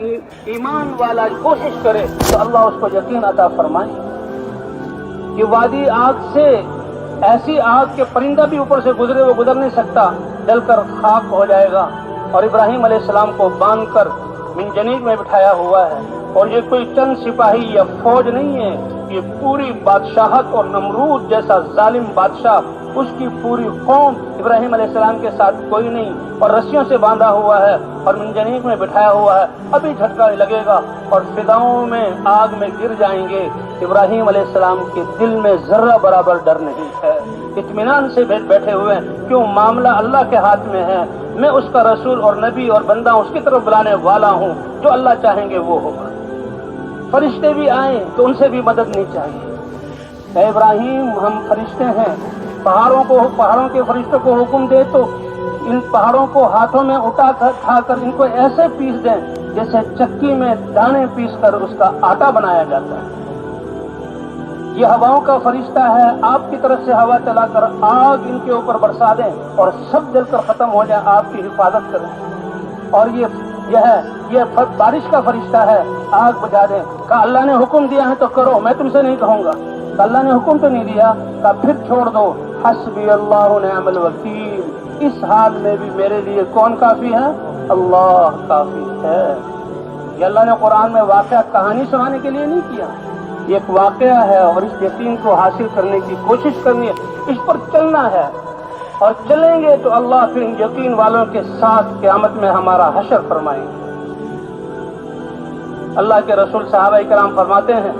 ایمان والا کوشش کرے تو اللہ اس کو یقین عطا فرمائے کہ وادی آگ سے ایسی آگ کے پرندہ بھی اوپر سے گزرے وہ گزر نہیں سکتا، جل کر خاک ہو جائے گا۔ اور ابراہیم علیہ السلام کو باندھ کر منجنیق میں بٹھایا ہوا ہے، اور یہ کوئی چند سپاہی یا فوج نہیں ہے، یہ پوری بادشاہت اور نمرود جیسا ظالم بادشاہ، اس کی پوری قوم ابراہیم علیہ السلام کے ساتھ کوئی نہیں، اور رسیوں سے باندھا ہوا ہے اور منجنیق میں بٹھایا ہوا ہے۔ ابھی جھٹکا لگے گا اور فضاؤں میں آگ میں گر جائیں گے۔ ابراہیم علیہ السلام کے دل میں ذرہ برابر ڈر نہیں ہے، اطمینان سے بیٹھے ہوئے ہیں، کیوں معاملہ اللہ کے ہاتھ میں ہے، میں اس کا رسول اور نبی اور بندہ اس کی طرف بلانے والا ہوں، جو اللہ چاہیں گے وہ ہوگا۔ فرشتے بھی آئیں تو ان سے بھی مدد نہیں چاہیے۔ اے ابراہیم، ہم فرشتے ہیں، پہاڑوں کے فرشتوں کو حکم دے تو ان پہاڑوں کو ہاتھوں میں اٹھا کر ان کو ایسے پیس دیں جیسے چکی میں دانے پیس کر اس کا آٹا بنایا جاتا ہے۔ یہ ہواؤں کا فرشتہ ہے، آپ کی طرف سے ہوا چلا کر آگ ان کے اوپر برسا دیں اور سب جل کر ختم ہو جائیں، آپ کی حفاظت کریں۔ اور یہ بارش کا فرشتہ ہے، آگ بجھا دیں۔ کہا اللہ نے حکم دیا ہے تو کرو، میں تم سے نہیں کہوں گا۔ کہ اللہ نے حکم تو نہیں دیا، کہا پھر چھوڑ دو۔ حسبی اللہ نعم الوکیل، اس حال میں بھی میرے لیے کون کافی ہے؟ اللہ کافی ہے۔ یہ اللہ نے قرآن میں واقعہ کہانی سنانے کے لیے نہیں کیا، یہ ایک واقعہ ہے، اور اس یقین کو حاصل کرنے کی کوشش کرنی ہے، اس پر چلنا ہے، اور چلیں گے تو اللہ پھر ان یقین والوں کے ساتھ قیامت میں ہمارا حشر فرمائیں گے۔ اللہ کے رسول صحابہ کرام فرماتے ہیں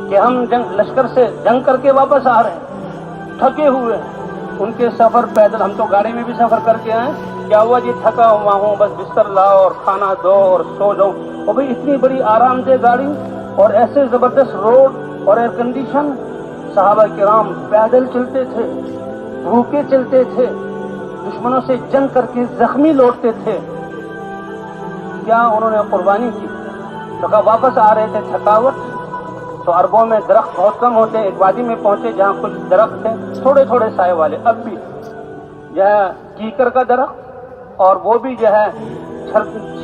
کہ ہم لشکر سے جنگ کر کے واپس آ رہے ہیں، تھکے ہوئے ہیں، ان کے سفر پیدل، ہم تو گاڑی میں بھی سفر کر کے آئے، کیا ہوا جی تھکا ہوا ہوں، بس بستر لاؤ اور کھانا دو اور سو جاؤں۔ اور بھائی اتنی بڑی آرام دہ گاڑی اور ایسے زبردست روڈ اور ایئر کنڈیشن، صحابہ کرام پیدل چلتے تھے، بھوکے چلتے تھے، دشمنوں سے جنگ کر کے زخمی لوٹتے تھے، کیا انہوں نے قربانی کی؟ تو کہا واپس آ رہے تھے تھکاوٹ، تو عربوں میں درخت بہت کم ہوتے ہیں، ایک وادی میں پہنچے جہاں کچھ درخت تھے تھوڑے تھوڑے سائے والے، اب بھی جو ہے کیکر کا درخت، اور وہ بھی جو ہے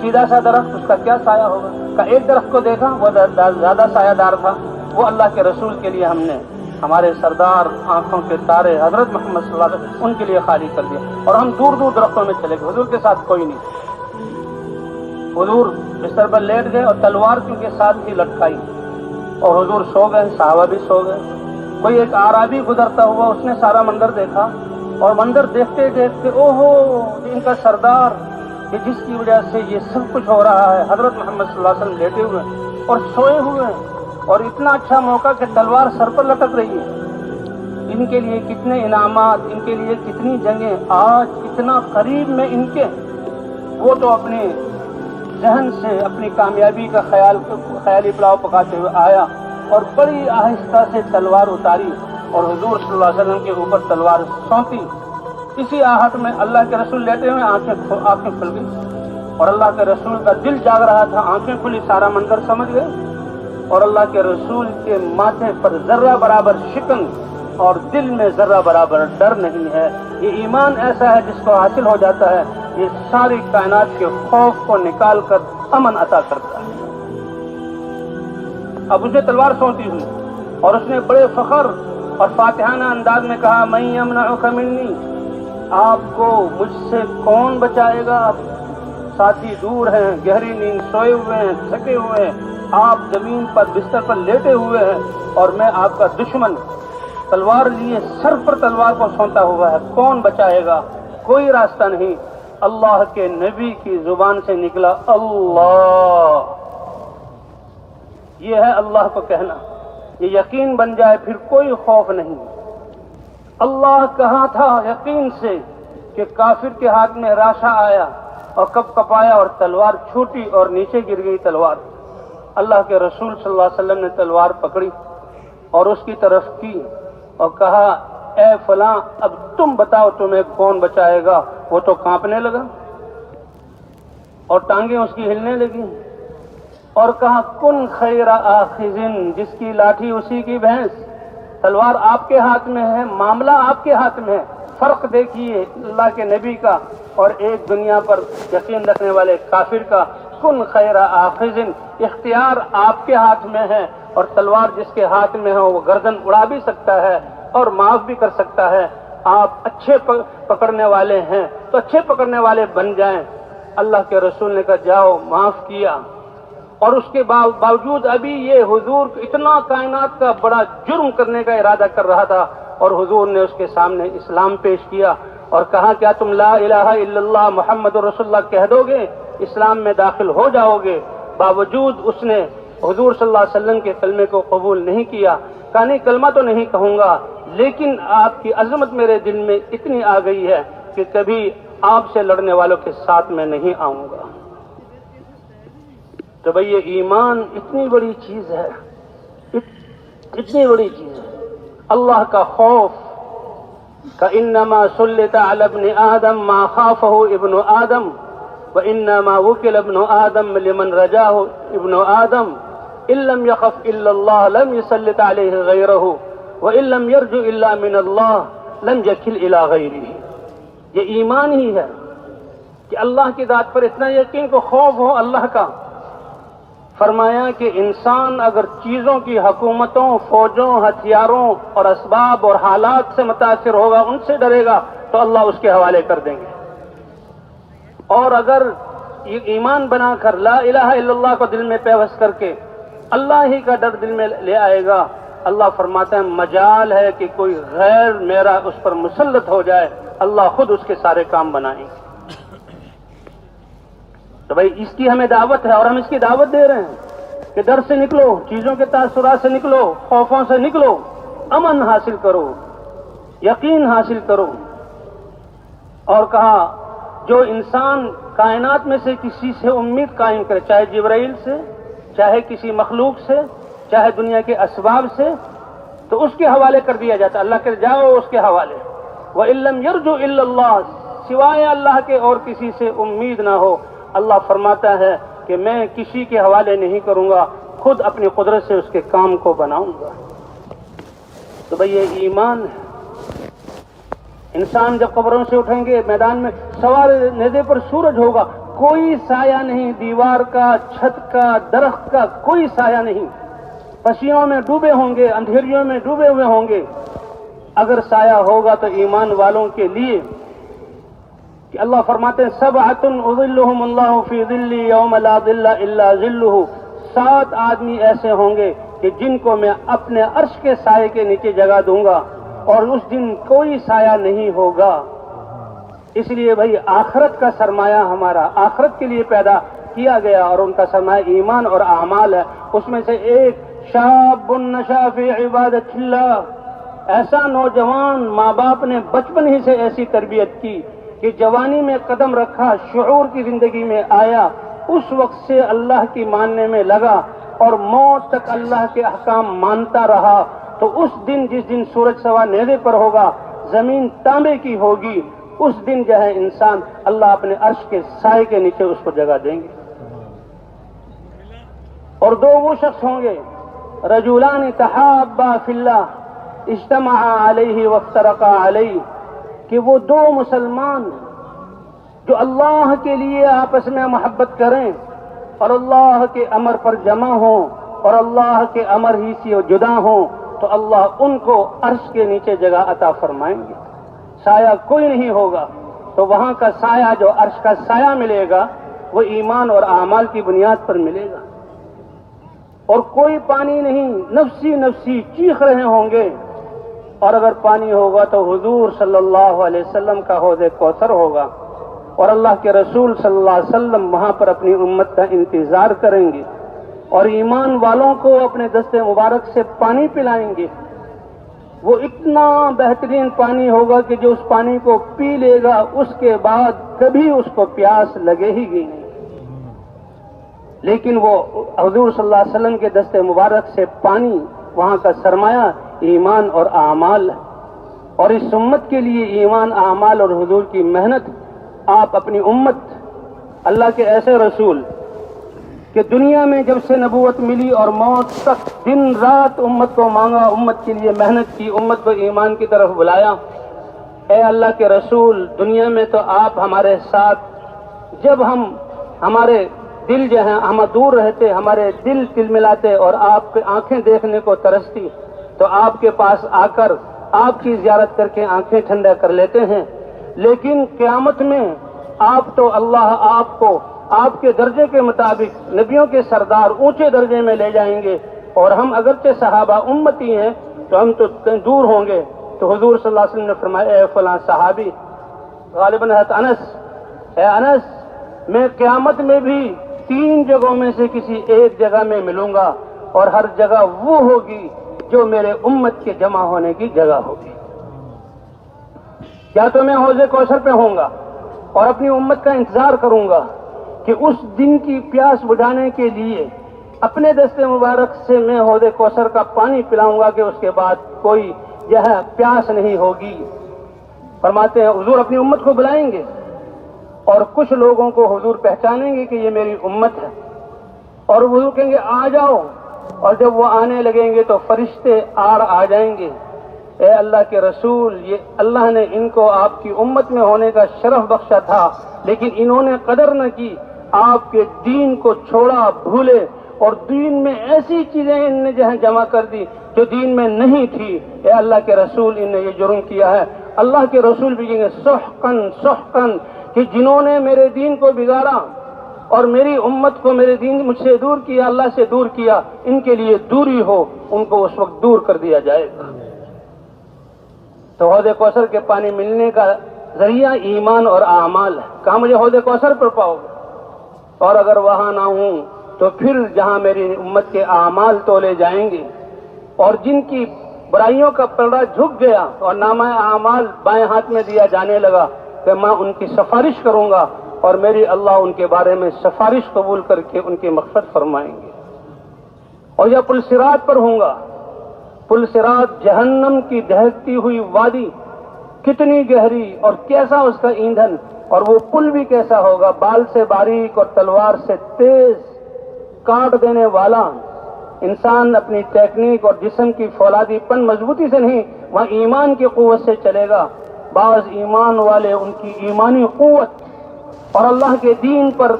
سیدھا سا درخت، اس کا کیا سایہ ہوگا؟ کہ ایک درخت کو دیکھا وہ زیادہ سایہ دار تھا، وہ اللہ کے رسول کے لیے ہم نے ہمارے سردار آنکھوں کے تارے حضرت محمد صلی اللہ علیہ وسلم ان کے لیے خالی کر دیا، اور ہم دور دور درختوں میں چلے گئے، حضور کے ساتھ کوئی نہیں۔ حضور بستر پر لیٹ گئے اور تلوار کیونکہ ساتھ ہی لٹکائی، اور حضور سو گئے، صحابہ بھی سو گئے۔ کوئی ایک اعرابی گزرتا ہوا، اس نے سارا منظر دیکھا، اور منظر دیکھتے دیکھتے اوہو ان کا سردار کہ جس کی وجہ سے یہ سب کچھ ہو رہا ہے، حضرت محمد صلی اللہ علیہ وسلم لیٹے ہوئے ہیں اور سوئے ہوئے ہیں، اور اتنا اچھا موقع کہ تلوار سر پر لٹک رہی ہے۔ ان کے لیے کتنے انعامات، ان کے لیے کتنی جنگیں، آج اتنا قریب میں ان کے، وہ تو اپنے ذہن سے اپنی کامیابی کا خیالی پلاؤ پکاتے ہوئے آیا اور بڑی آہستہ سے تلوار اتاری اور حضور صلی اللہ علیہ وسلم کے اوپر تلوار سونپی۔ اسی آہٹ میں اللہ کے رسول لیٹے ہوئے آنکھیں کھل گئی، اور اللہ کے رسول کا دل جاگ رہا تھا، آنکھیں کھلی، سارا منظر سمجھ گئے، اور اللہ کے رسول کے ماتھے پر ذرہ برابر شکن اور دل میں ذرہ برابر ڈر نہیں ہے۔ یہ ایمان ایسا ہے جس کو حاصل ہو جاتا ہے، یہ ساری کائنات کے خوف کو نکال کر امن عطا کرتا ہے۔ اب اسے تلوار سونپی ہوئی، اور اس نے بڑے فخر اور فاتحانہ انداز میں کہا من یمنعک منی، آپ کو مجھ سے کون بچائے گا؟ ساتھی دور ہیں، گہری نیند سوئے ہوئے ہیں، تھکے ہوئے ہیں، آپ زمین پر بستر پر لیٹے ہوئے ہیں، اور میں آپ کا دشمن تلوار لیے سر پر تلوار کو سونتا ہوا ہے، کون بچائے گا؟ کوئی راستہ نہیں۔ اللہ کے نبی کی زبان سے نکلا اللہ، یہ ہے اللہ کو کہنا، یہ یقین بن جائے پھر کوئی خوف نہیں۔ اللہ کہا تھا یقین سے کہ کافر کے ہاتھ میں راشا آیا اور کب کپایا اور تلوار چھوٹی اور نیچے گر گئی تلوار۔ اللہ کے رسول صلی اللہ علیہ وسلم نے تلوار پکڑی اور اس کی طرف کی اور کہا اے فلاں اب تم بتاؤ تمہیں کون بچائے گا؟ وہ تو کانپنے لگا اور ٹانگیں اس کی ہلنے لگی، اور کہا کن خیر آخذن، جس کی لاٹھی اسی کی بھینس، تلوار آپ کے ہاتھ میں ہے، معاملہ آپ کے ہاتھ میں ہے۔ فرق دیکھیے اللہ کے نبی کا اور ایک دنیا پر یقین رکھنے والے کافر کا۔ کن خیر آخذ، اختیار آپ کے ہاتھ میں ہے، اور تلوار جس کے ہاتھ میں ہے وہ گردن اڑا بھی سکتا ہے اور معاف بھی کر سکتا ہے۔ آپ اچھے پکڑنے والے ہیں تو اچھے پکڑنے والے بن جائیں۔ اللہ کے رسول نے کہا جاؤ، معاف کیا، اور اس کے باوجود ابھی یہ حضور اتنا کائنات کا بڑا جرم کرنے کا ارادہ کر رہا تھا، اور حضور نے اس کے سامنے اسلام پیش کیا اور کہا کیا تم لا الہ الا اللہ محمد رسول اللہ کہہ دو گے، اسلام میں داخل ہو جاؤ گے؟ باوجود اس نے حضور صلی اللہ علیہ وسلم کے کلمے کو قبول نہیں کیا، کہا نہیں کلمہ تو نہیں کہوں گا، لیکن آپ کی عظمت میرے دل میں اتنی آ گئی ہے کہ کبھی آپ سے لڑنے والوں کے ساتھ میں نہیں آؤں گا۔ تو بھئی یہ ایمان اتنی بڑی چیز ہے، اتنی بڑی چیز ہے۔ اللہ کا خوف کإنما سلط علی ابن آدم ما خافہ ابن آدم وإنما وکل ابن آدم لمن رجاہ ابن آدم ان لم يخف الا اللہ لم يسلط علیہ غیرہ وان لم یرجو الا من اللہ لم یکل الی غیرہ۔ یہ ایمان ہی ہے کہ اللہ کی ذات پر اتنا یقین کو خوف ہو اللہ کا۔ فرمایا کہ انسان اگر چیزوں کی حکومتوں، فوجوں، ہتھیاروں اور اسباب اور حالات سے متاثر ہوگا، ان سے ڈرے گا تو اللہ اس کے حوالے کر دیں گے، اور اگر یہ ایمان بنا کر لا الہ الا اللہ کو دل میں پیوست کر کے اللہ ہی کا ڈر دل میں لے آئے گا، اللہ فرماتے ہیں مجال ہے کہ کوئی غیر میرا اس پر مسلط ہو جائے، اللہ خود اس کے سارے کام بنائیں گے۔ تو بھائی اس کی ہمیں دعوت ہے، اور ہم اس کی دعوت دے رہے ہیں کہ ڈر سے نکلو، چیزوں کے تاثرات سے نکلو، خوفوں سے نکلو، امن حاصل کرو، یقین حاصل کرو۔ اور کہا جو انسان کائنات میں سے کسی سے امید قائم کرے، چاہے جبرائیل سے، چاہے کسی مخلوق سے، چاہے دنیا کے اسباب سے، تو اس کے حوالے کر دیا جاتا ہے۔ اللہ کہ جاؤ اس کے حوالے۔ وَإِن لَّمْ يَرْجُوا إِلَّا اللَّهَ، سوائے اللہ کے اور کسی سے امید نہ ہو، اللہ فرماتا ہے کہ میں کسی کے حوالے نہیں کروں گا، خود اپنی قدرت سے اس کے کام کو بناؤں گا۔ تو بھئی یہ ایمان ہے۔ انسان جب قبروں سے اٹھیں گے، میدان میں سوار نیزے پر سورج ہوگا، کوئی سایہ نہیں، دیوار کا، چھت کا، درخت کا کوئی سایہ نہیں، پسیوں میں ڈوبے ہوں گے، اندھیریوں میں ڈوبے ہوئے ہوں گے۔ اگر سایہ ہوگا تو ایمان والوں کے لیے کہ اللہ فرماتے ہیں سبعۃ اظلھم اللہ فی ظلہ یوم لا ظل الا ظلہ، 7 آدمی ایسے ہوں گے کہ جن کو میں اپنے عرش کے سائے کے نیچے جگہ دوں گا، اور اس دن کوئی سایہ نہیں ہوگا۔ اس لیے بھائی آخرت کا سرمایہ ہمارا آخرت کے لیے پیدا کیا گیا، اور ان کا سرمایہ ایمان اور اعمال ہے۔ اس میں سے ایک شاب نشأ فی عبادت اللہ، ایسا نوجوان ماں باپ نے بچپن ہی سے ایسی تربیت کی کہ جوانی میں قدم رکھا، شعور کی زندگی میں آیا، اس وقت سے اللہ کی ماننے میں لگا اور موت تک اللہ کے احکام مانتا رہا، تو اس دن جس دن سورج سوا نیزے پر ہوگا، زمین تانبے کی ہوگی، اس دن جو ہے انسان اللہ اپنے عرش کے سائے کے نیچے اس کو جگہ دیں گے۔ اور 2 وہ شخص ہوں گے رجلان تحابا فی اللہ اجتمعا علیہ وافترقا علیہ، کہ وہ 2 مسلمان جو اللہ کے لیے آپس میں محبت کریں اور اللہ کے امر پر جمع ہوں اور اللہ کے امر ہی سے جدا ہوں، تو اللہ ان کو عرش کے نیچے جگہ عطا فرمائیں گے۔ سایہ کوئی نہیں ہوگا، تو وہاں کا سایہ جو عرش کا سایہ ملے گا وہ ایمان اور اعمال کی بنیاد پر ملے گا۔ اور کوئی پانی نہیں، نفسی نفسی چیخ رہے ہوں گے، اور اگر پانی ہوگا تو حضور صلی اللہ علیہ وسلم کا حوض کوثر ہوگا، اور اللہ کے رسول صلی اللہ علیہ وسلم وہاں پر اپنی امت کا انتظار کریں گے، اور ایمان والوں کو اپنے دست مبارک سے پانی پلائیں گے۔ وہ اتنا بہترین پانی ہوگا کہ جو اس پانی کو پی لے گا اس کے بعد کبھی اس کو پیاس لگے ہی نہیں۔ لیکن وہ حضور صلی اللہ علیہ وسلم کے دست مبارک سے پانی، وہاں کا سرمایہ ایمان اور اعمال ہے، اور اس امت کے لیے ایمان، اعمال اور حضور کی محنت۔ آپ اپنی امت، اللہ کے ایسے رسول کہ دنیا میں جب سے نبوت ملی اور موت تک دن رات امت کو مانگا، امت کے لیے محنت کی، امت کو ایمان کی طرف بلایا۔ اے اللہ کے رسول، دنیا میں تو آپ ہمارے ساتھ، جب ہم ہمارے دل جو ہیں ہم دور رہتے، ہمارے دل تلملاتے اور آپ کی آنکھیں دیکھنے کو ترستی، تو آپ کے پاس آ کر آپ کی زیارت کر کے آنکھیں ٹھنڈا کر لیتے ہیں۔ لیکن قیامت میں آپ تو اللہ آپ کو آپ کے درجے کے مطابق نبیوں کے سردار اونچے درجے میں لے جائیں گے، اور ہم اگرچہ صحابہ امتی ہیں تو ہم تو دور ہوں گے۔ تو حضور صلی اللہ علیہ وسلم نے فرمایا، اے فلاں صحابی، غالباً حضرت انس، اے انس، میں قیامت میں بھی 3 جگہوں میں سے کسی ایک جگہ میں ملوں گا، اور ہر جگہ وہ ہوگی جو میرے امت کے جمع ہونے کی جگہ ہوگی۔ یا تو میں حوض کوثر پہ ہوں گا اور اپنی امت کا انتظار کروں گا کہ اس دن کی پیاس بجھانے کے لیے اپنے دست مبارک سے میں حوض کوثر کا پانی پلاؤں گا کہ اس کے بعد کوئی پیاس نہیں ہوگی۔ فرماتے ہیں حضور اپنی امت کو بلائیں گے، اور کچھ لوگوں کو حضور پہچانیں گے کہ یہ میری امت ہے، اور حضور کہیں گے آ جاؤ، اور جب وہ آنے لگیں گے تو فرشتے آ جائیں گے، اے اللہ کے رسول، یہ اللہ نے ان کو آپ کی امت میں ہونے کا شرف بخشا تھا، لیکن انہوں نے قدر نہ کی، آپ کے دین کو چھوڑا، بھولے، اور دین میں ایسی چیزیں ان نے جمع کر دی جو دین میں نہیں تھی، اے اللہ کے رسول ان نے یہ جرم کیا ہے۔ اللہ کے رسول بھی کہیں گے سحقن سحقن، کہ جنہوں نے میرے دین کو بگاڑا اور میری امت کو میرے دین مجھ سے دور کیا، اللہ سے دور کیا، ان کے لیے دوری ہو، ان کو اس وقت دور کر دیا جائے گا۔ تو حوض کوثر کے پانی ملنے کا ذریعہ ایمان اور اعمال ہے۔ کہاں مجھے حوض کوثر پر پاؤ گے؟ اور اگر وہاں نہ ہوں تو پھر جہاں میری امت کے اعمال تولے جائیں گے، اور جن کی برائیوں کا پلڑا جھک گیا اور نامہ اعمال بائیں ہاتھ میں دیا جانے لگا، کہ میں ان کی سفارش کروں گا، اور میری اللہ ان کے بارے میں سفارش قبول کر کے ان کی مغفرت فرمائیں گے۔ اور یا پل صراط پر ہوں گا، پل صراط جہنم کی دہکتی ہوئی وادی، کتنی گہری اور کیسا اس کا ایندھن، اور وہ پل بھی کیسا ہوگا، بال سے باریک اور تلوار سے تیز، کاٹ دینے والا۔ انسان اپنی ٹیکنیک اور جسم کی فولادی پن مضبوطی سے نہیں، وہاں ایمان کی قوت سے چلے گا۔ بعض ایمان والے ان کی ایمانی قوت اور اللہ کے دین پر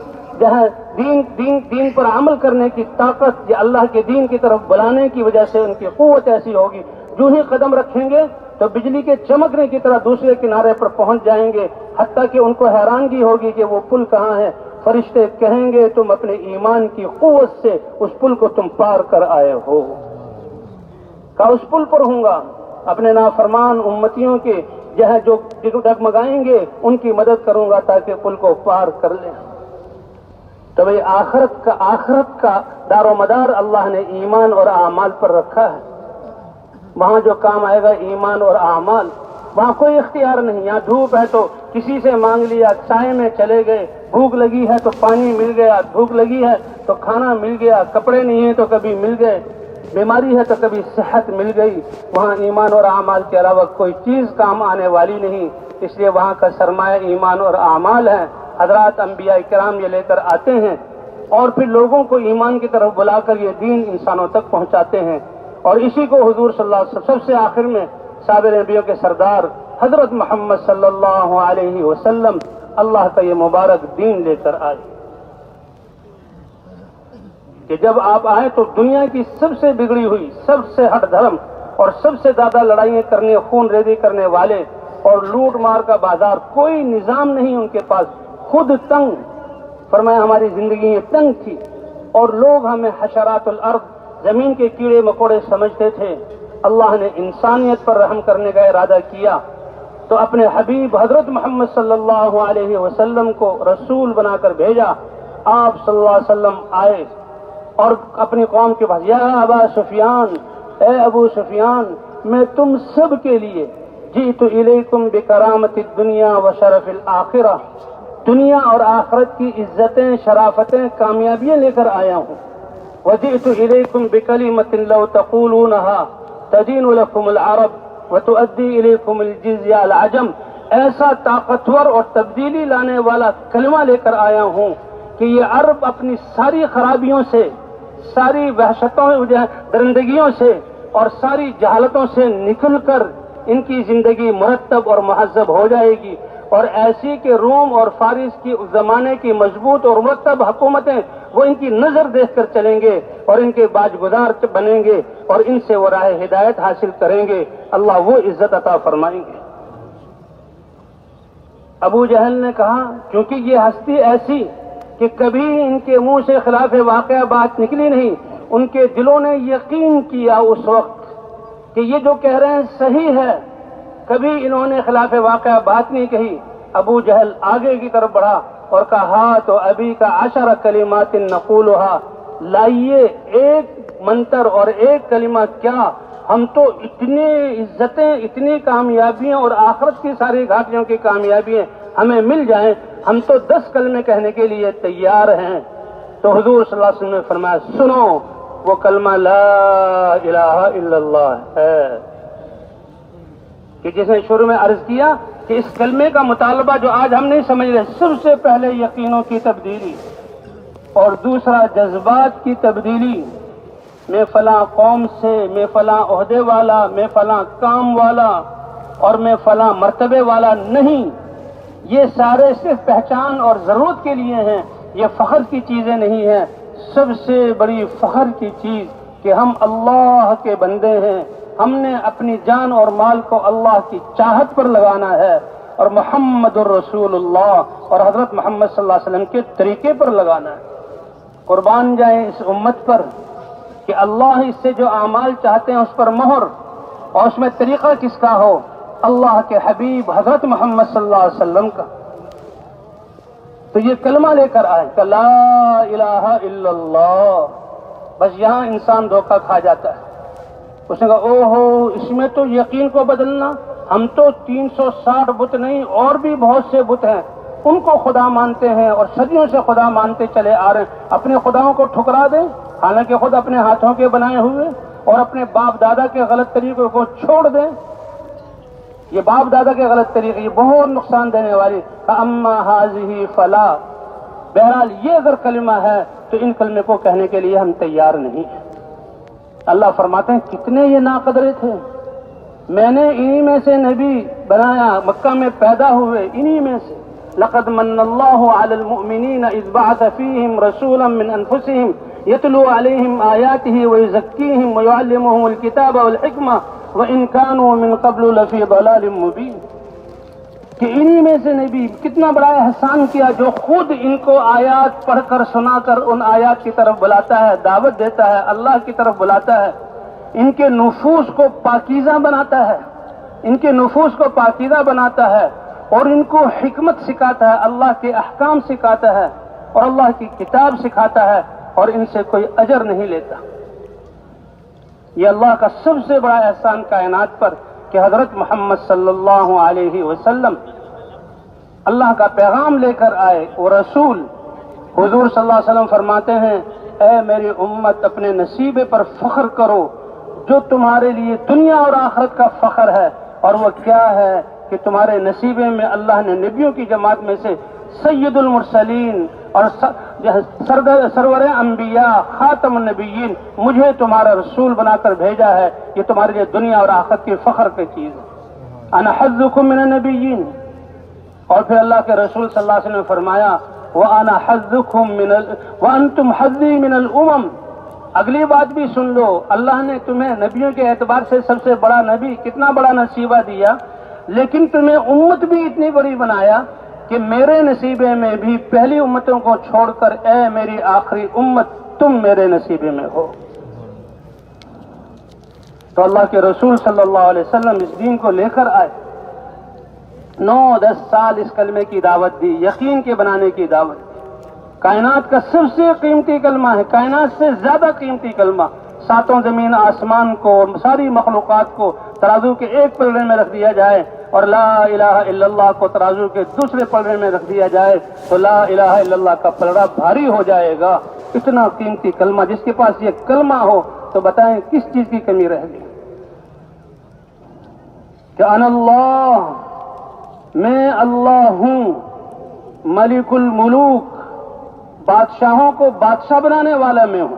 دین پر عمل کرنے کی طاقت، یا اللہ کے دین کی طرف بلانے کی وجہ سے ان کی قوت ایسی ہوگی، جو ہی قدم رکھیں گے تو بجلی کے چمکنے کی طرح دوسرے کنارے پر پہنچ جائیں گے، حتیٰ کہ ان کو حیرانگی ہوگی کہ وہ پل کہاں ہے۔ فرشتے کہیں گے تم اپنے ایمان کی قوت سے اس پل کو تم پار کر آئے ہو۔ کہا اس پل پر ہوں گا، اپنے نافرمان امتیوں کے جو ڈگمگائیں گے ان کی مدد کروں گا تاکہ پل کو پار کر لیں۔ تو بھئی آخرت کا دار و مدار اللہ نے ایمان اور اعمال پر رکھا ہے۔ وہاں جو کام آئے گا ایمان اور اعمال، وہاں کوئی اختیار نہیں۔ یہاں دھوپ ہے تو کسی سے مانگ لیا، سائے میں چلے گئے، بھوک لگی ہے تو پانی مل گیا، بھوک لگی ہے تو کھانا مل گیا، کپڑے نہیں ہیں تو کبھی مل گئے، بیماری ہے تو کبھی صحت مل گئی۔ وہاں ایمان اور اعمال کے علاوہ کوئی چیز کام آنے والی نہیں، اس لیے وہاں کا سرمایہ ایمان اور اعمال ہے۔ حضرات انبیاء کرام یہ لے کر آتے ہیں، اور پھر لوگوں کو ایمان کی طرف بلا کر یہ دین انسانوں تک پہنچاتے ہیں، اور اسی کو حضور صلی اللہ علیہ وسلم سب سے آخر میں سابق نبیوں کے سردار حضرت محمد صلی اللہ علیہ وسلم اللہ کا یہ مبارک دین لے کر آئے، کہ جب آپ آئے تو دنیا کی سب سے بگڑی ہوئی، سب سے ہٹ دھرم اور سب سے زیادہ لڑائیاں کرنے، خون ریزی کرنے والے اور لوٹ مار کا بازار، کوئی نظام نہیں ان کے پاس، خود تنگ، فرمایا ہماری زندگی تنگ تھی، اور لوگ ہمیں حشرات الارض، زمین کے کیڑے مکوڑے سمجھتے تھے۔ اللہ نے انسانیت پر رحم کرنے کا ارادہ کیا تو اپنے حبیب حضرت محمد صلی اللہ علیہ وسلم کو رسول بنا کر بھیجا۔ آپ صلی اللہ علیہ وسلم آئے اور اپنی قوم کے پاس، یا ابا سفیان، اے ابو سفیان، میں تم سب کے لیے جئت الیکم بکرامت الدنیا و شرف الآخرہ، دنیا اور آخرت کی عزتیں، شرافتیں، کامیابیاں لے کر آیا ہوں۔ وجئت الیکم بکلمۃ لو تقولونها تدین لکم العرب وتؤدی الیکم الجزیہ العجم، ایسا طاقتور اور تبدیلی لانے والا کلمہ لے کر آیا ہوں کہ یہ عرب اپنی ساری خرابیوں سے، ساری وحشتوں، درندگیوں سے اور ساری جہالتوں سے نکل کر ان کی زندگی مرتب اور مہذب ہو جائے گی، اور ایسی کہ روم اور فارس کی اس زمانے کی مضبوط اور مرتب حکومتیں وہ ان کی نظر دیکھ کر چلیں گے اور ان کے باجگزار بنیں گے اور ان سے وہ راہ ہدایت حاصل کریں گے، اللہ وہ عزت عطا فرمائیں گے۔ ابو جہل نے کہا کیونکہ یہ ہستی ایسی کہ کبھی ان کے منہ سے خلاف واقعہ بات نکلی نہیں، ان کے دلوں نے یقین کیا اس وقت کہ یہ جو کہہ رہے ہیں صحیح ہے، کبھی انہوں نے خلاف واقعہ بات نہیں کہی۔ ابو جہل آگے کی طرف بڑھا اور کہا ہاں تو ابھی کا 10 کلمات نقولها، لائیے ایک منتر اور ایک کلمہ کیا، ہم تو اتنی عزتیں، اتنی کامیابیاں اور آخرت کی ساری گھاٹیوں کی کامیابیاں ہمیں مل جائیں، ہم تو 10 کلمے کہنے کے لیے تیار ہیں۔ تو حضور صلی اللہ علیہ وسلم نے فرمایا سنو، وہ کلمہ لا الہ الا اللہ ہے کہ جس نے شروع میں عرض کیا کہ اس کلمے کا مطالبہ جو آج ہم نہیں سمجھ رہے، سب سے پہلے یقینوں کی تبدیلی اور دوسرا جذبات کی تبدیلی، میں فلاں قوم سے، میں فلاں عہدے والا، میں فلاں کام والا اور میں فلاں مرتبے والا نہیں، یہ سارے صرف پہچان اور ضرورت کے لیے ہیں، یہ فخر کی چیزیں نہیں ہیں۔ سب سے بڑی فخر کی چیز کہ ہم اللہ کے بندے ہیں، ہم نے اپنی جان اور مال کو اللہ کی چاہت پر لگانا ہے اور محمد الرسول اللہ اور حضرت محمد صلی اللہ علیہ وسلم کے طریقے پر لگانا ہے۔ قربان جائیں اس امت پر کہ اللہ اس سے جو اعمال چاہتے ہیں اس پر مہر، اور اس میں طریقہ کس کا ہو؟ اللہ کے حبیب حضرت محمد صلی اللہ علیہ وسلم کا۔ تو یہ کلمہ لے کر آئے کہ لا الہ الا اللہ، بس یہاں انسان دھوکہ کھا جاتا ہے۔ اس نے کہا او ہو اس میں تو یقین کو بدلنا، ہم تو 360 بت نہیں اور بھی بہت سے بت ہیں، ان کو خدا مانتے ہیں اور صدیوں سے خدا مانتے چلے آ رہے ہیں، اپنے خداؤں کو ٹھکرا دیں حالانکہ خود اپنے ہاتھوں کے بنائے ہوئے، اور اپنے باپ دادا کے غلط طریقوں کو چھوڑ دیں۔ یہ باپ دادا کے غلط طریقے یہ بہت نقصان دینے والی۔ اما ھذہ فلا، بہرحال یہ اگر کلمہ ہے تو ان کلمے کو کہنے کے لیے ہم تیار نہیں ہیں۔ اللہ فرماتے ہیں کتنے یہ ناقدرے تھے، میں نے انہی میں سے نبی بنایا، مکہ میں پیدا ہوئے انہی میں سے۔ لقد من اللہ علی المؤمنین اذ بعث فیہم رسولا من انفسہم یتلو علیہم آیاتہ ویزکیہم ویعلمہم الکتاب والحکمہ وَإِن كَانُوا مِن قَبْلُ لَفِي ضَلَالٍ مُبِينٍ، کہ انہی میں سے نبی کتنا بڑا احسان کیا جو خود ان کو آیات پڑھ کر سنا کر ان آیات کی طرف بلاتا ہے، دعوت دیتا ہے، اللہ کی طرف بلاتا ہے، ان کے نفوس کو پاکیزہ بناتا ہے، ان کے نفوس کو پاکیزہ بناتا ہے اور ان کو حکمت سکھاتا ہے، اللہ کے احکام سکھاتا ہے اور اللہ کی کتاب سکھاتا ہے اور ان سے کوئی اجر نہیں لیتا۔ یہ اللہ کا سب سے بڑا احسان کائنات پر کہ حضرت محمد صلی اللہ علیہ وسلم اللہ کا پیغام لے کر آئے۔ وہ رسول حضور صلی اللہ علیہ وسلم فرماتے ہیں اے میری امت اپنے نصیبے پر فخر کرو جو تمہارے لیے دنیا اور آخرت کا فخر ہے، اور وہ کیا ہے کہ تمہارے نصیبے میں اللہ نے نبیوں کی جماعت میں سے سید المرسلین اور سرور انبیاء خاتم النبیین مجھے تمہارا رسول بنا کر بھیجا ہے، یہ تمہارے لیے دنیا اور آخرت کی فخر کی چیز ہے۔ انا حظکم من النبیین، اور پھر اللہ کے رسول صلی اللہ علیہ وسلم نے فرمایا وانا حظکم وانتم حظی من الامم۔ اگلی بات بھی سن لو، اللہ نے تمہیں نبیوں کے اعتبار سے سب سے بڑا نبی کتنا بڑا نصیبہ دیا، لیکن تمہیں امت بھی اتنی بڑی بنایا کہ میرے نصیبے میں بھی پہلی امتوں کو چھوڑ کر اے میری آخری امت تم میرے نصیبے میں ہو۔ تو اللہ کے رسول صلی اللہ علیہ وسلم اس دین کو لے کر آئے، 9-10 سال اس کلمے کی دعوت دی، یقین کے بنانے کی دعوت دی۔ کائنات کا سب سے قیمتی کلمہ ہے، کائنات سے زیادہ قیمتی کلمہ، ساتوں زمین آسمان کو اور ساری مخلوقات کو ترازو کے ایک پلڑے میں رکھ دیا جائے اور لا الہ الا اللہ کو ترازو کے دوسرے پلڑے میں رکھ دیا جائے تو لا الہ الا اللہ کا پلڑا بھاری ہو جائے گا۔ اتنا قیمتی کلمہ، جس کے پاس یہ کلمہ ہو تو بتائیں کس چیز کی کمی رہ گئی؟ کہ انا اللہ، میں اللہ ہوں، ملک الملوک، بادشاہوں کو بادشاہ بنانے والا میں ہوں،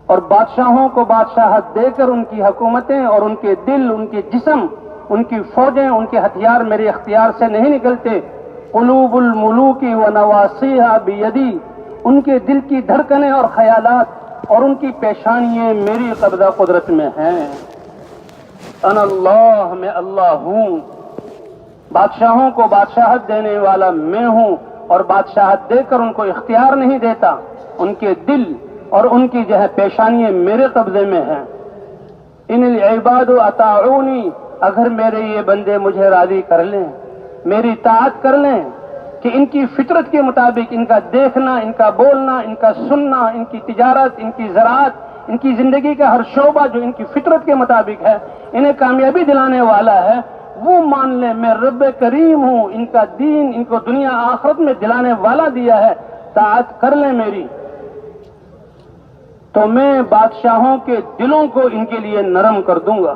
اور بادشاہوں کو بادشاہت دے کر ان کی حکومتیں اور ان کے دل، ان کے جسم، ان کی فوجیں، ان کے ہتھیار میرے اختیار سے نہیں نکلتے۔ قلوب الملوک و نواصیہا بیدی، ان کے دل کی دھڑکنیں اور خیالات اور ان کی پیشانییں میری قبضہ قدرت میں ہیں۔ انا اللہ، میں اللہ ہوں، بادشاہوں کو بادشاہت دینے والا میں ہوں، اور بادشاہت دے کر ان کو اختیار نہیں دیتا، ان کے دل اور ان کی جو ہے پیشانییں میرے قبضے میں ہیں۔ ان العباد اطاعونی، اگر میرے یہ بندے مجھے راضی کر لیں، میری اطاعت کر لیں کہ ان کی فطرت کے مطابق ان کا دیکھنا، ان کا بولنا، ان کا سننا، ان کی تجارت، ان کی زراعت، ان کی زندگی کا ہر شعبہ جو ان کی فطرت کے مطابق ہے، انہیں کامیابی دلانے والا ہے، وہ مان لیں میں رب کریم ہوں، ان کا دین ان کو دنیا آخرت میں دلانے والا دیا ہے، اطاعت کر لیں میری، تو میں بادشاہوں کے دلوں کو ان کے لیے نرم کر دوں گا،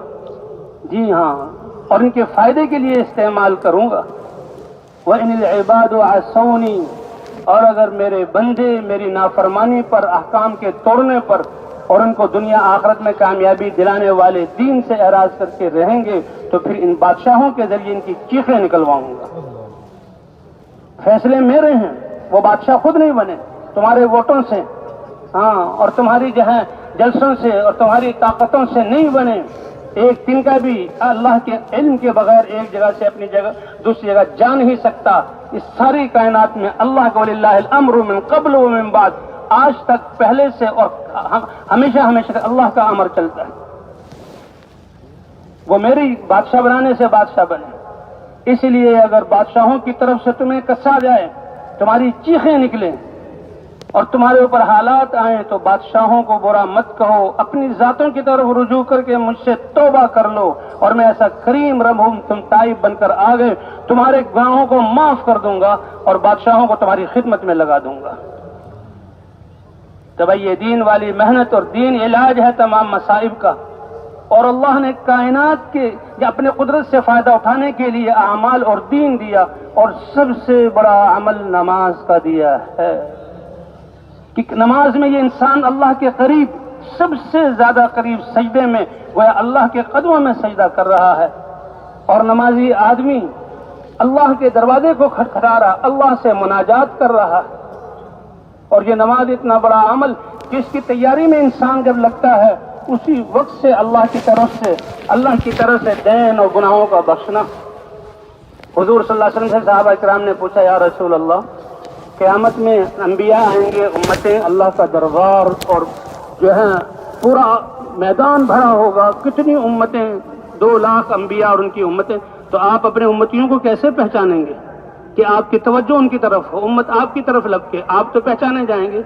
جی ہاں، اور ان کے فائدے کے لیے استعمال کروں گا۔ وَإِنِ الْعِبَادُ عَصَوْنِي، اور اگر میرے بندے میری نافرمانی پر، احکام کے توڑنے پر، اور ان کو دنیا آخرت میں کامیابی دلانے والے دین سے اعراض کر کے رہیں گے، تو پھر ان بادشاہوں کے ذریعے ان کی چیخیں نکلواؤں گا۔ فیصلے میرے ہیں، وہ بادشاہ خود نہیں بنے، تمہارے ووٹوں سے، ہاں، اور تمہاری جو ہے جلسوں سے اور تمہاری طاقتوں سے نہیں بنے، ایک دن کا بھی اللہ کے علم کے بغیر ایک جگہ سے اپنی جگہ دوسری جگہ جا نہیں سکتا۔ اس ساری کائنات میں اللہ کا وللہ الامر من قبل و من بعد، آج تک پہلے سے اور ہمیشہ ہمیشہ تک اللہ کا امر چلتا ہے، وہ میری بادشاہ بنانے سے بادشاہ بنے۔ اس لیے اگر بادشاہوں کی طرف سے تمہیں کسا جائے، تمہاری چیخیں نکلیں اور تمہارے اوپر حالات آئیں، تو بادشاہوں کو برا مت کہو، اپنی ذاتوں کی طرف رجوع کر کے مجھ سے توبہ کر لو، اور میں ایسا کریم رب ہوں، تم تائب بن کر آ گئے، تمہارے گناہوں کو معاف کر دوں گا اور بادشاہوں کو تمہاری خدمت میں لگا دوں گا۔ تو بھائی یہ دین والی محنت اور دین علاج ہے تمام مصائب کا، اور اللہ نے کائنات کے اپنے قدرت سے فائدہ اٹھانے کے لیے اعمال اور دین دیا، اور سب سے بڑا عمل نماز کا دیا ہے کہ نماز میں یہ انسان اللہ کے قریب، سب سے زیادہ قریب سجدے میں، گویا اللہ کے قدموں میں سجدہ کر رہا ہے، اور نمازی آدمی اللہ کے دروازے کو کھٹکھٹا رہا، اللہ سے مناجات کر رہا ہے۔ اور یہ نماز اتنا بڑا عمل کہ اس کی تیاری میں انسان جب لگتا ہے، اسی وقت سے اللہ کی طرف سے دین اور گناہوں کا بخشنا۔ حضور صلی اللہ علیہ وسلم سے صحابہ کرام نے پوچھا، یا رسول اللہ، قیامت میں انبیاء آئیں گے، امتیں، اللہ کا دربار اور جو ہے پورا میدان بھرا ہوگا، کتنی امتیں، 2 لاکھ انبیاء اور ان کی امتیں، تو آپ اپنے امتیوں کو کیسے پہچانیں گے کہ آپ کی توجہ ان کی طرف ہو، امت آپ کی طرف لگ کے آپ تو پہچانے جائیں گے؟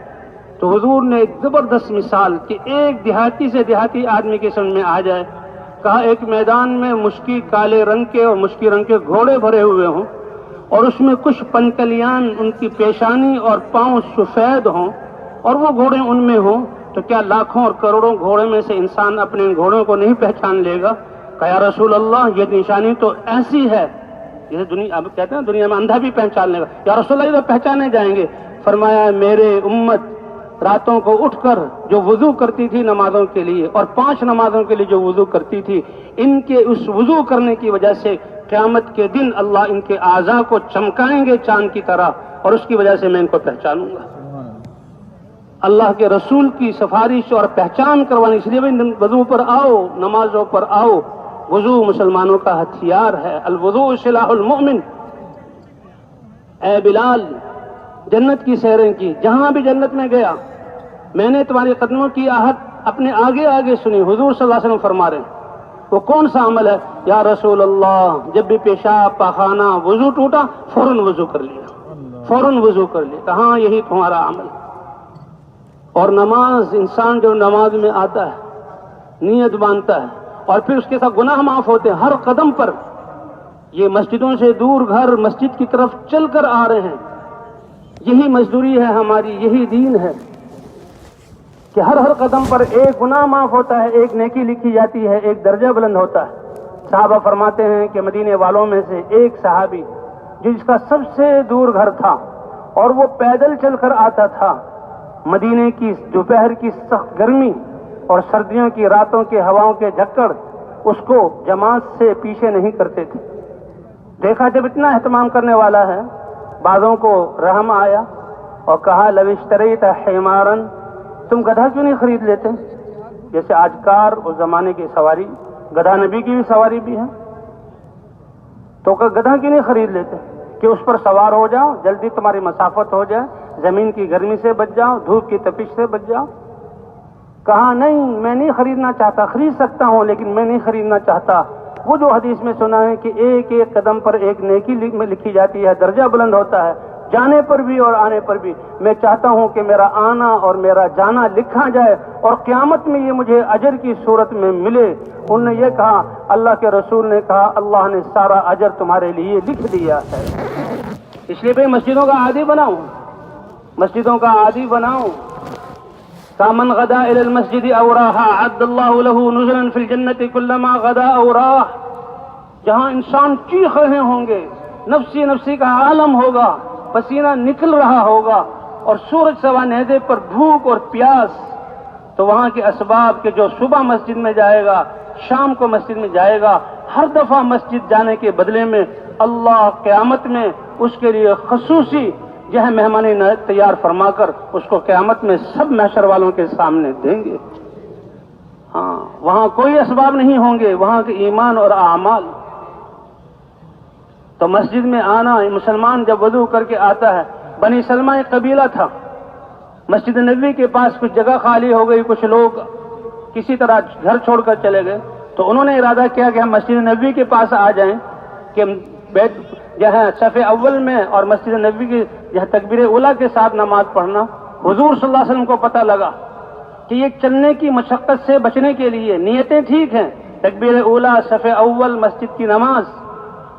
تو حضور نے ایک زبردست مثال کہ ایک دیہاتی سے دیہاتی آدمی کی سمجھ میں آ جائے، کہا ایک میدان میں مشکی کالے رنگ کے اور مشکی رنگ کے گھوڑے بھرے ہوئے ہوں، اور اس میں کچھ پنکلیان ان کی پیشانی اور پاؤں سفید ہوں، اور وہ گھوڑے ان میں ہوں، تو کیا لاکھوں اور کروڑوں گھوڑے میں سے انسان اپنے ان گھوڑوں کو نہیں پہچان لے گا؟ کہا یا رسول اللہ، یہ نشانی تو ایسی ہے جیسے دنیا، اب کہتے ہیں دنیا میں اندھا بھی پہچان لے گا، یا رسول اللہ یہ تو پہچانے جائیں گے۔ فرمایا میرے امت راتوں کو اٹھ کر جو وضو کرتی تھی نمازوں کے لیے، اور 5 نمازوں کے لیے جو وضو کرتی تھی، ان کے اس وضو کرنے کی وجہ سے قیامت کے دن اللہ ان کے اعضاء کو چمکائیں گے چاند کی طرح، اور اس کی وجہ سے میں ان کو پہچانوں گا۔ اللہ کے رسول کی سفارش اور پہچان کروانے، اس لیے بھی وضو پر آؤ، نمازوں پر آؤ۔ وضو مسلمانوں کا ہتھیار ہے، الوضوء سلاح المؤمن۔ اے بلال، جنت کی سیریں کی، جہاں بھی جنت میں گیا، میں نے تمہارے قدموں کی آہٹ اپنے آگے آگے سنی۔ حضور صلی اللہ علیہ وسلم فرما رہے ہیں، وہ کون سا عمل ہے؟ یا رسول اللہ، جب بھی پیشاب پاخانہ وضو ٹوٹا، فوراً وضو کر لیا، فوراً وضو کر لیا، کہاں یہی تمہارا عمل۔ اور نماز، انسان جو نماز میں آتا ہے، نیت باندھتا ہے، اور پھر اس کے ساتھ گناہ معاف ہوتے ہیں ہر قدم پر۔ یہ مسجدوں سے دور گھر مسجد کی طرف چل کر آ رہے ہیں، یہی مزدوری ہے ہماری، یہی دین ہے کہ ہر قدم پر ایک گناہ معاف ہوتا ہے، ایک نیکی لکھی جاتی ہے، ایک درجہ بلند ہوتا ہے۔ صحابہ فرماتے ہیں کہ مدینے والوں میں سے ایک صحابی جس کا سب سے دور گھر تھا اور وہ پیدل چل کر آتا تھا، مدینے کی دوپہر کی سخت گرمی اور سردیوں کی راتوں کے ہواؤں کے جھکڑ اس کو جماعت سے پیچھے نہیں کرتے تھے۔ دیکھا جب اتنا اہتمام کرنے والا ہے، بعضوں کو رحم آیا اور کہا لو اشتریت حمارا، تم گدھا کیوں نہیں خرید لیتے؟ جیسے آج کار اس زمانے کی سواری، گدھا نبی کی بھی سواری بھی ہے، تو گدھا کیوں نہیں خرید لیتے کہ اس پر سوار ہو جاؤ، جلدی تمہاری مسافت ہو جائے، زمین کی گرمی سے بچ جاؤ، دھوپ کی تپش سے بچ جاؤ۔ کہا نہیں، میں نہیں خریدنا چاہتا، خرید سکتا ہوں لیکن میں نہیں خریدنا چاہتا۔ وہ جو حدیث میں سنا ہے کہ ایک ایک قدم پر ایک نیکی میں لکھی جاتی ہے، درجہ بلند ہوتا ہے، جانے پر بھی اور آنے پر بھی۔ میں چاہتا ہوں کہ میرا آنا اور میرا جانا لکھا جائے اور قیامت میں یہ مجھے اجر کی صورت میں ملے۔ انہوں نے یہ کہا، اللہ کے رسول نے کہا اللہ نے سارا اجر تمہارے لیے لکھ دیا ہے۔ اس لیے بھائی مسجدوں کا عادی بناؤ، مسجدوں کا عادی بناؤ۔ کامن غدا الی المسجد او راحا عد اللہ له نزلا فی الجنت کلما غدا او راح۔ جہاں انسان چیخ رہے ہوں گے، نفسی نفسی کا عالم ہوگا، پسینہ نکل رہا ہوگا اور سورج سوا نہدے پر بھوک اور پیاس، تو وہاں کے اسباب کے جو صبح مسجد میں جائے گا، شام کو مسجد میں جائے گا، ہر دفعہ مسجد جانے کے بدلے میں اللہ قیامت میں اس کے لیے خصوصی جو ہے مہمانی تیار فرما کر اس کو قیامت میں سب محشر والوں کے سامنے دیں گے۔ ہاں، وہاں کوئی اسباب نہیں ہوں گے، وہاں کے ایمان اور اعمال۔ تو مسجد میں آنا، مسلمان جب وضو کر کے آتا ہے، بنی سلمہ ایک قبیلہ تھا، مسجد نبوی کے پاس کچھ جگہ خالی ہو گئی، کچھ لوگ کسی طرح گھر چھوڑ کر چلے گئے، تو انہوں نے ارادہ کیا کہ ہم مسجد نبوی کے پاس آ جائیں کہ بیت جہاں صف اول میں اور مسجد نبوی کی جہاں تکبیر اولیٰ کے ساتھ نماز پڑھنا۔ حضور صلی اللہ علیہ وسلم کو پتہ لگا کہ یہ چلنے کی مشقت سے بچنے کے لیے نیتیں ٹھیک ہیں، تکبیر اولیٰ، صف اول، مسجد کی نماز،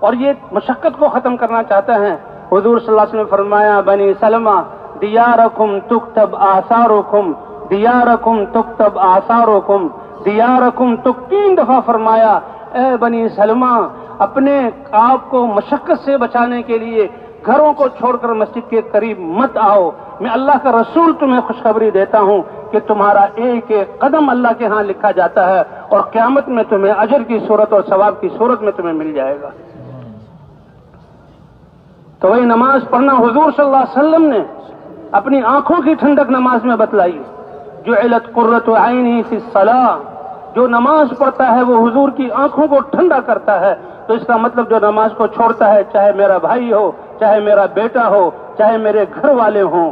اور یہ مشقت کو ختم کرنا چاہتا ہے۔ حضور صلی اللہ علیہ وسلم نے فرمایا بنی سلمہ دیارکم تکتب آثارکم، دیارکم تکتب آثارکم، دیارکم تین دفعہ فرمایا اے بنی سلمہ، اپنے آپ کو مشقت سے بچانے کے لیے گھروں کو چھوڑ کر مسجد کے قریب مت آؤ۔ میں اللہ کا رسول تمہیں خوشخبری دیتا ہوں کہ تمہارا ایک ایک قدم اللہ کے ہاں لکھا جاتا ہے اور قیامت میں تمہیں اجر کی صورت اور ثواب کی صورت میں تمہیں مل جائے گا۔ تو وہی نماز پڑھنا حضور صلی اللہ علیہ وسلم نے اپنی آنکھوں کی ٹھنڈک نماز میں بتلائی۔ جعلت قرۃ عینی فی الصلاۃ، جو نماز پڑھتا ہے وہ حضور کی آنکھوں کو ٹھنڈا کرتا ہے۔ تو اس کا مطلب جو نماز کو چھوڑتا ہے، چاہے میرا بھائی ہو، چاہے میرا بیٹا ہو، چاہے میرے گھر والے ہوں،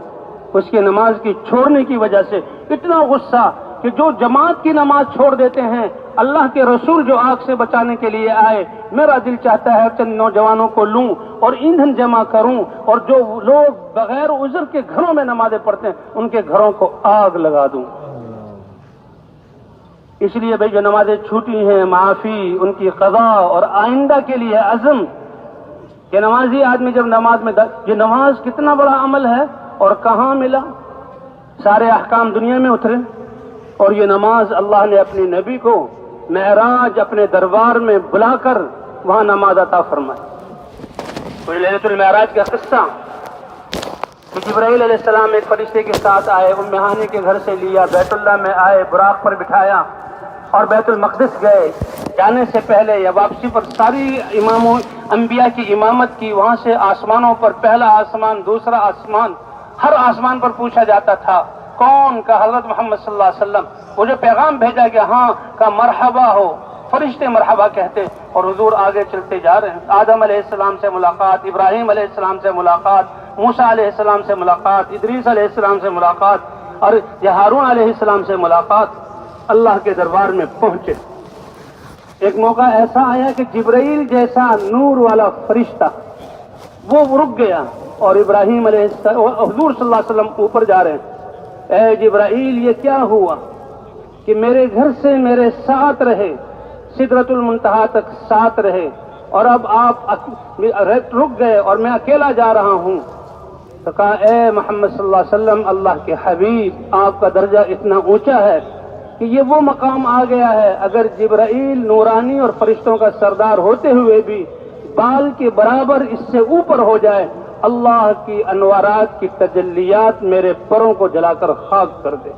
اس کی نماز کی چھوڑنے کی وجہ سے اتنا غصہ کہ جو جماعت کی نماز چھوڑ دیتے ہیں، اللہ کے رسول جو آگ سے بچانے کے لیے آئے، میرا دل چاہتا ہے چند نوجوانوں کو لوں اور ایندھن جمع کروں اور جو لوگ بغیر عذر کے گھروں میں نمازیں پڑھتے ہیں ان کے گھروں کو آگ لگا دوں۔ اس لیے بھائی جو نمازیں چھوٹی ہیں، معافی، ان کی قضا اور آئندہ کے لیے عزم کہ نمازی آدمی جب نماز میں یہ نماز کتنا بڑا عمل ہے اور کہاں ملا، سارے احکام دنیا میں اترے اور یہ نماز اللہ نے اپنی نبی کو معراج اپنے دربار میں بلا کر وہاں نماز عطا فرمائی۔ کوئی لیلۃ المعراج کا قصہ کہ جبرائیل علیہ السلام ایک فرشتے کے ساتھ آئے، ام ہانی کے گھر سے لیا، بیت اللہ میں آئے، براق پر بٹھایا اور بیت المقدس گئے۔ جانے سے پہلے یا واپسی پر ساری اماموں انبیاء کی امامت کی، وہاں سے آسمانوں پر پہلا آسمان، دوسرا آسمان، ہر آسمان پر پوچھا جاتا تھا کون؟ کا حضرت محمد صلی اللہ علیہ وسلم۔ وہ جو پیغام بھیجا گیا ہاں کا مرحبا ہو، فرشتے مرحبا کہتے اور حضور آگے چلتے جا رہے ہیں۔ آدم علیہ السلام سے ملاقات، ابراہیم علیہ السلام سے ملاقات، موسیٰ علیہ السلام سے ملاقات، ادریس علیہ السلام سے ملاقات اور ہارون علیہ السلام سے ملاقات۔ اللہ کے دربار میں پہنچے، ایک موقع ایسا آیا کہ جبرائیل جیسا نور والا فرشتہ وہ رک گیا اور ابراہیم علیہ السلام، حضور صلی اللہ علیہ وسلم اوپر جا رہے ہیں۔ اے جبرائیل یہ کیا ہوا کہ میرے گھر سے میرے ساتھ رہے، سدرۃ المنتہا تک ساتھ رہے اور اب آپ رک گئے اور میں اکیلا جا رہا ہوں۔ تو کہا اے محمد صلی اللہ علیہ وسلم، اللہ کے حبیب، آپ کا درجہ اتنا اونچا ہے کہ یہ وہ مقام آ گیا ہے اگر جبرائیل نورانی اور فرشتوں کا سردار ہوتے ہوئے بھی بال کے برابر اس سے اوپر ہو جائے، اللہ کی انوارات کی تجلیات میرے پروں کو جلا کر خاک کر دے۔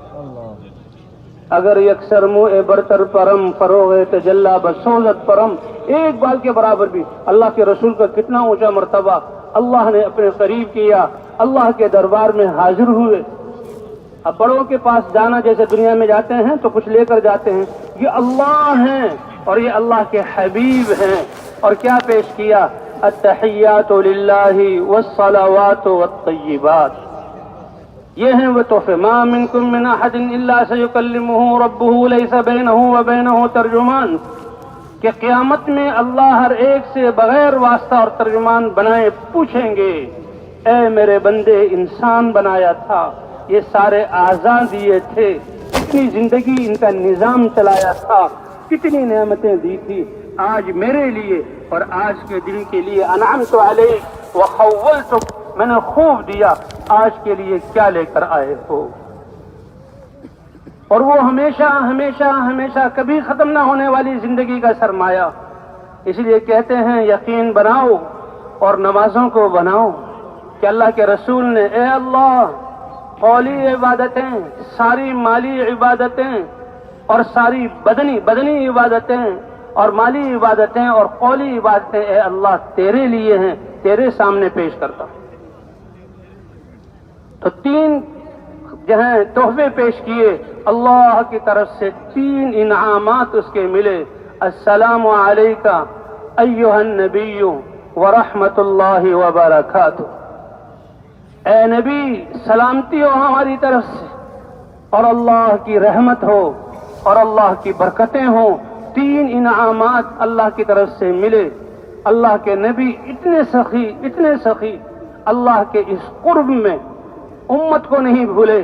اگر یکسر منہ برتر پرم فروغ تجلا بسوزت پرم، ایک بال کے برابر بھی اللہ کے رسول کا کتنا اونچا مرتبہ اللہ نے اپنے قریب کیا۔ اللہ کے دربار میں حاضر ہوئے. اب بڑوں کے پاس جانا جیسے دنیا میں جاتے ہیں تو کچھ لے کر جاتے ہیں، یہ اللہ ہیں اور یہ اللہ کے حبیب ہیں. اور کیا پیش کیا؟ التحیات للہ والصلوات والطیبات. یہ ہیں وہ تحفے. ما منکم من احد الا سیکلمہ ربہ لیس بینہ وبینہ ترجمان، کہ قیامت میں اللہ ہر ایک سے بغیر واسطہ اور ترجمان بنائے پوچھیں گے، اے میرے بندے انسان بنایا تھا، یہ سارے اعضاء دیے تھے، کتنی زندگی ان کا نظام چلایا تھا، کتنی نعمتیں دی تھی، آج میرے لیے اور آج کے دن کے لیے انعمت علیک وخولتک، میں نے خوب دیا، آج کے لیے کیا لے کر آئے ہو؟ اور وہ ہمیشہ ہمیشہ ہمیشہ کبھی ختم نہ ہونے والی زندگی کا سرمایہ. اس لیے کہتے ہیں یقین بناؤ اور نمازوں کو بناؤ کہ اللہ کے رسول نے اے اللہ قولی عبادتیں، ساری مالی عبادتیں اور ساری بدنی عبادتیں اور مالی عبادتیں اور قولی عبادتیں اے اللہ تیرے لیے ہیں، تیرے سامنے پیش کرتا ہوں. تو 3 جو ہیں تحفے پیش کیے اللہ کی طرف سے، 3 انعامات اس کے ملے. السلام علیکہ ایھا النبی ورحمۃ اللہ وبرکاتہ. اے نبی سلامتی ہو ہماری طرف سے اور اللہ کی رحمت ہو اور اللہ کی برکتیں ہوں. 3 انعامات اللہ کی طرف سے ملے. اللہ کے نبی اتنے سخی اللہ کے اس قرب میں امت کو نہیں بھولے.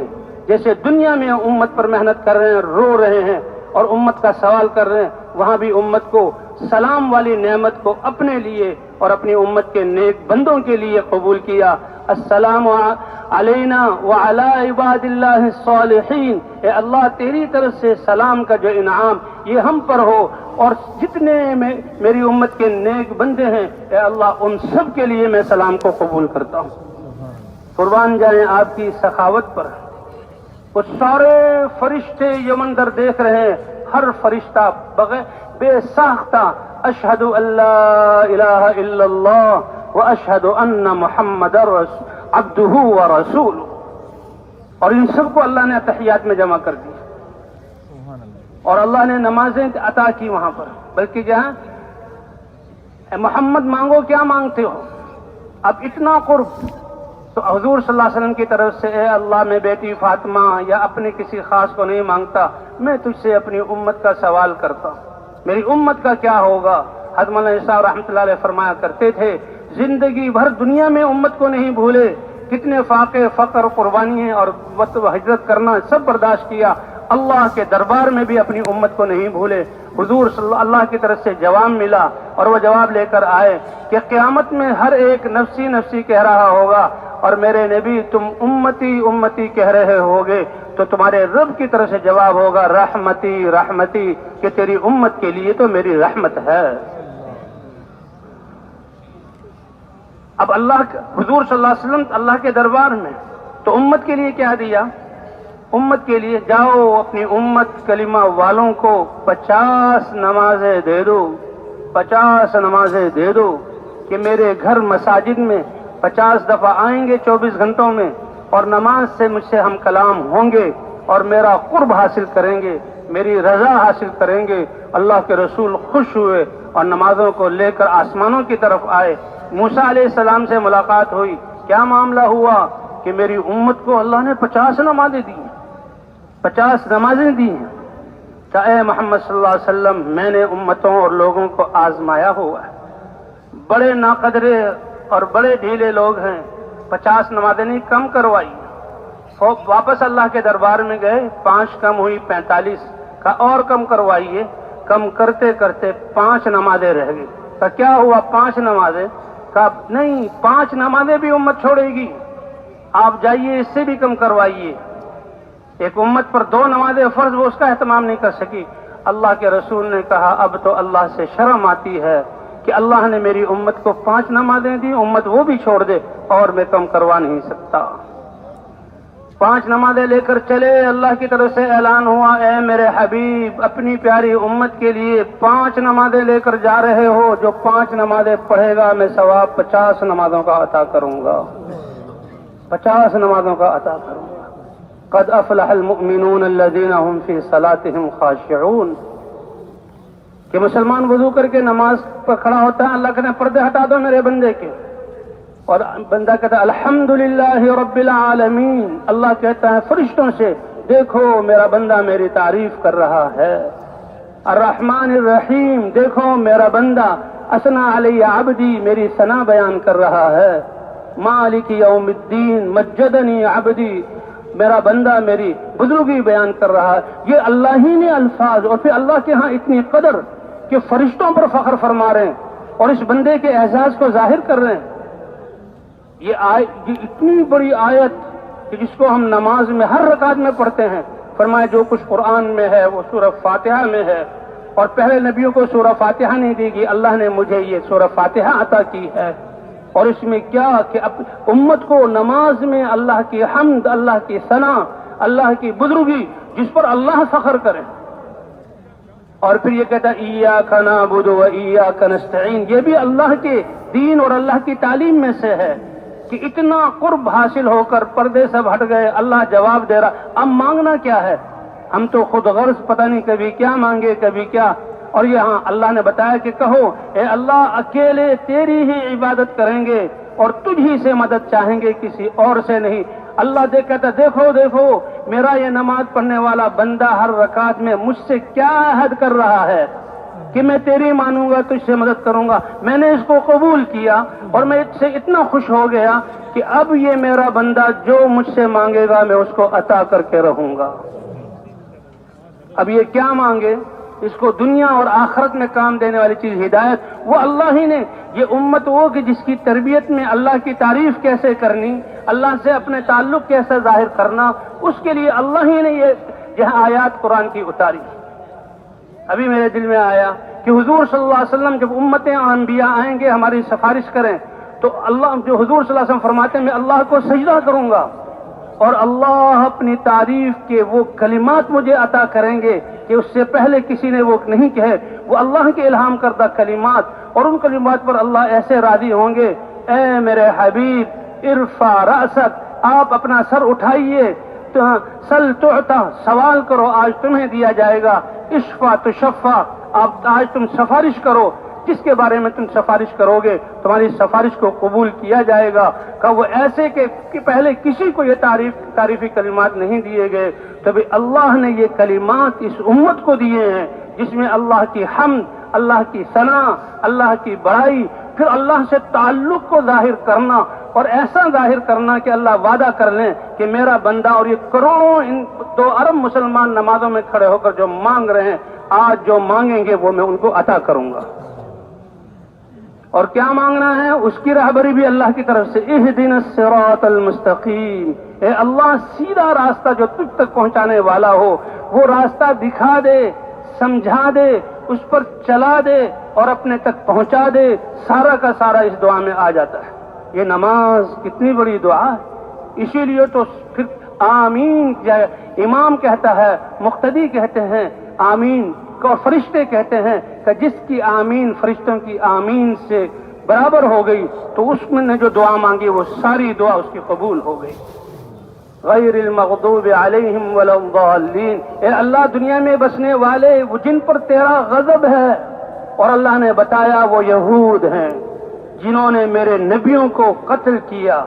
جیسے دنیا میں امت پر محنت کر رہے ہیں، رو رہے ہیں اور امت کا سوال کر رہے ہیں، وہاں بھی امت کو سلام والی نعمت کو اپنے لیے اور اپنی امت کے نیک بندوں کے لیے قبول کیا. السلام علینا وعلی عباد اللہ الصالحین. اے اللہ تیری طرف سے سلام کا جو انعام یہ ہم پر ہو اور جتنے میری امت کے نیک بندے ہیں اے اللہ ان سب کے لیے میں سلام کو قبول کرتا ہوں. قربان جائیں آپ کی سخاوت پر. وہ سارے فرشتے یہ منظر دیکھ رہے ہیں، ہر فرشتہ بے ساختہ اشہد ان لا الہ الا اللہ واشہد ان محمد عبدہ ورسولہ. اور ان سب کو اللہ نے تحیات میں جمع کر دیا اور اللہ نے نمازیں عطا کی وہاں پر. بلکہ جہاں اے محمد مانگو کیا مانگتے ہو، اب اتنا قرب تو حضور صلی اللہ علیہ وسلم کی طرف سے اے اللہ میں بیٹی فاطمہ یا اپنے کسی خاص کو نہیں مانگتا، میں تجھ سے اپنی امت کا سوال کرتا ہوں، میری امت کا کیا ہوگا. حضرت مولانا صاحب رحمۃ اللہ علیہ فرمایا کرتے تھے زندگی بھر دنیا میں امت کو نہیں بھولے، کتنے فاقے فقر قربانی ہیں اور ہجرت کرنا سب برداشت کیا، اللہ کے دربار میں بھی اپنی امت کو نہیں بھولے. حضور صلی اللہ کی طرف سے جواب ملا اور وہ جواب لے کر آئے کہ قیامت میں ہر ایک نفسی نفسی کہہ رہا ہوگا اور میرے نبی تم امتی امتی کہہ رہے ہوگے تو تمہارے رب کی طرف سے جواب ہوگا رحمتی رحمتی، کہ تیری امت کے لیے تو میری رحمت ہے. اب حضور صلی اللہ علیہ وسلم اللہ کے دربار میں تو امت کے لیے کیا دیا؟ امت کے لیے جاؤ اپنی امت کلمہ والوں کو 50 نمازیں دے دو، 50 نمازیں دے دو کہ میرے گھر مساجد میں 50 دفعہ آئیں گے 24 گھنٹوں میں اور نماز سے مجھ سے ہم کلام ہوں گے اور میرا قرب حاصل کریں گے، میری رضا حاصل کریں گے. اللہ کے رسول خوش ہوئے اور نمازوں کو لے کر آسمانوں کی طرف آئے. موسیٰ علیہ السلام سے ملاقات ہوئی، کیا معاملہ ہوا؟ کہ میری امت کو اللہ نے 50 نمازیں دی، 50 نمازیں دی ہیں. کہ اے محمد صلی اللہ علیہ وسلم میں نے امتوں اور لوگوں کو آزمایا ہوا ہے، بڑے ناقدرے اور بڑے ڈھیلے لوگ ہیں، 50 نمازیں نہیں کم کروائی. واپس اللہ کے دربار میں گئے، 5 کم ہوئی 45 کا اور کم کروائیے. کم کرتے کرتے 5 نمازیں رہ گئی. کا کیا ہوا 5 نمازیں؟ کا نہیں 5 نمازیں بھی امت چھوڑے گی، آپ جائیے اس سے بھی کم کروائیے. ایک امت پر 2 نمازیں فرض وہ اس کا اہتمام نہیں کر سکی. اللہ کے رسول نے کہا اب تو اللہ سے شرم آتی ہے کہ اللہ نے میری امت کو 5 نمازیں دی، امت وہ بھی چھوڑ دے اور میں کم کروا نہیں سکتا. 5 نمازیں لے کر چلے. اللہ کی طرف سے اعلان ہوا اے میرے حبیب اپنی پیاری امت کے لیے 5 نمازیں لے کر جا رہے ہو، جو 5 نمازیں پڑھے گا میں ثواب 50 نمازوں کا عطا کروں گا. 50 نمازوں کا عطا کروں گا۔ قد افلح المؤمنون الذین هم فی صلاتهم خاشعون، کہ مسلمان وضو کر کے نماز پر کھڑا ہوتا ہے، اللہ کہتا ہے پردے ہٹا دو میرے بندے کے، اور بندہ کہتا ہے الحمدللہ رب العالمین، اللہ کہتا ہے فرشتوں سے دیکھو میرا بندہ میری تعریف کر رہا ہے، الرحمن الرحیم، دیکھو میرا بندہ اثنا علی عبدی، میری ثنا بیان کر رہا ہے، مالک یوم الدین مجدنی عبدی، میرا بندہ میری بزرگی بیان کر رہا ہے۔ یہ اللہ ہی نے الفاظ، اور پھر اللہ کے ہاں اتنی قدر کہ فرشتوں پر فخر فرما رہے ہیں اور اس بندے کے اعزاز کو ظاہر کر رہے ہیں۔ یہ اتنی بڑی آیت کہ جس کو ہم نماز میں ہر رکعت میں پڑھتے ہیں، فرمایا جو کچھ قرآن میں ہے وہ سورہ فاتحہ میں ہے، اور پہلے نبیوں کو سورہ فاتحہ نہیں دی گئی، اللہ نے مجھے یہ سورہ فاتحہ عطا کی ہے، اور اس میں کیا کہ امت کو نماز میں اللہ کی حمد، اللہ کی ثنا، اللہ کی بزرگی، جس پر اللہ فخر کرے، اور پھر یہ کہتا ہے ایاک نعبد و ایاک نستعین، یہ بھی اللہ کے دین اور اللہ کی تعلیم میں سے ہے کہ اتنا قرب حاصل ہو کر پردے سب ہٹ گئے، اللہ جواب دے رہا، اب مانگنا کیا ہے؟ ہم تو خود غرض پتہ نہیں کبھی کیا مانگے کبھی کیا، اور یہاں اللہ نے بتایا کہ کہو اے اللہ اکیلے تیری ہی عبادت کریں گے اور تجھ ہی سے مدد چاہیں گے، کسی اور سے نہیں۔ اللہ کہتا دیکھو دیکھو میرا یہ نماز پڑھنے والا بندہ ہر رکعت میں مجھ سے کیا عہد کر رہا ہے کہ میں تیری مانوں گا، تجھ سے مدد کروں گا۔ میں نے اس کو قبول کیا اور میں اس سے اتنا خوش ہو گیا کہ اب یہ میرا بندہ جو مجھ سے مانگے گا میں اس کو عطا کر کے رہوں گا۔ اب یہ کیا مانگے؟ اس کو دنیا اور آخرت میں کام دینے والی چیز ہدایت، وہ اللہ ہی نے، یہ امت وہ کہ جس کی تربیت میں اللہ کی تعریف کیسے کرنی، اللہ سے اپنے تعلق کیسے ظاہر کرنا، اس کے لیے اللہ ہی نے یہ آیات قرآن کی اتاری۔ ابھی میرے دل میں آیا کہ حضور صلی اللہ علیہ وسلم جب امتیں انبیاء آئیں گے ہماری سفارش کریں تو اللہ، جو حضور صلی اللہ علیہ وسلم فرماتے ہیں میں اللہ کو سجدہ کروں گا اور اللہ اپنی تعریف کے وہ کلمات مجھے عطا کریں گے کہ اس سے پہلے کسی نے وہ نہیں کہے، وہ اللہ کے الہام کردہ کلمات، اور ان کلمات پر اللہ ایسے راضی ہوں گے، اے میرے حبیب ارفع رأسک، آپ اپنا سر اٹھائیے، سل تعطا، سوال کرو آج تمہیں دیا جائے گا، اشفع تشفع، آپ آج تم سفارش کرو، جس کے بارے میں تم سفارش کرو گے تمہاری سفارش کو قبول کیا جائے گا۔ کہ وہ ایسے کہ پہلے کسی کو یہ تعریفی کلمات نہیں دیے گئے، تبھی اللہ نے یہ کلمات اس امت کو دیے ہیں جس میں اللہ کی حمد، اللہ کی ثنا، اللہ کی بڑائی، پھر اللہ سے تعلق کو ظاہر کرنا، اور ایسا ظاہر کرنا کہ اللہ وعدہ کر لیں کہ میرا بندہ، اور یہ کروڑوں 2 ارب مسلمان نمازوں میں کھڑے ہو کر جو مانگ رہے ہیں، آج جو مانگیں گے وہ میں ان کو عطا کروں گا۔ اور کیا مانگنا ہے؟ اس کی رہبری بھی اللہ کی طرف سے، اہدنا الصراط المستقیم، اے اللہ سیدھا راستہ جو تجھ تک پہنچانے والا ہو وہ راستہ دکھا دے، سمجھا دے، اس پر چلا دے اور اپنے تک پہنچا دے۔ سارا کا سارا اس دعا میں آ جاتا ہے۔ یہ نماز کتنی بڑی دعا ہے، اسی لیے تو پھر آمین امام کہتا ہے، مقتدی کہتے ہیں آمین، اور فرشتے کہتے ہیں کہ جس کی آمین فرشتوں کی آمین سے برابر ہو گئی تو اس میں نے جو دعا مانگی وہ ساری دعا اس کی قبول ہو گئی۔ غیر المغضوب علیہم ولا الضالین، اے اللہ دنیا میں بسنے والے وہ جن پر تیرا غضب ہے، اور اللہ نے بتایا وہ یہود ہیں جنہوں نے میرے نبیوں کو قتل کیا،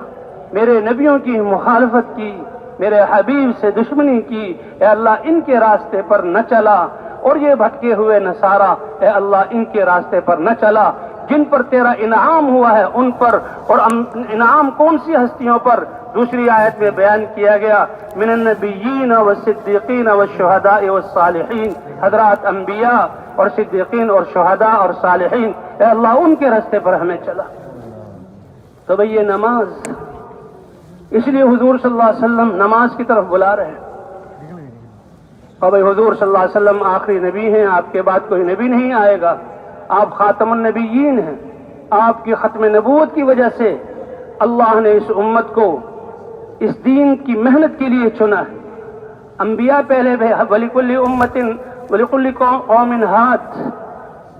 میرے نبیوں کی مخالفت کی، میرے حبیب سے دشمنی کی، اے اللہ ان کے راستے پر نہ چلا، اور یہ بھٹکے ہوئے نصارہ، اے اللہ ان کے راستے پر نہ چلا، جن پر تیرا انعام ہوا ہے ان پر۔ اور انعام کون سی ہستیوں پر؟ دوسری آیت میں بیان کیا گیا، من النبیین والصدیقین والشہداء والصالحین، حضرات انبیاء اور صدیقین اور شہداء اور صالحین، اے اللہ ان کے راستے پر ہمیں چلا۔ تو بھئی یہ نماز، اس لیے حضور صلی اللہ علیہ وسلم نماز کی طرف بلا رہے ہیں۔ اور بھئی حضور صلی اللہ علیہ وسلم آخری نبی ہیں، آپ کے بعد کوئی نبی نہیں آئے گا، آپ خاتم النبیین ہیں، آپ کی ختم نبوت کی وجہ سے اللہ نے اس امت کو اس دین کی محنت کے لیے چنا ہے۔ انبیاء پہلے بھی، وَلِكُلِّ أُمَّةٍ وَلِكُلِّ قَوْمٍ هَادٍ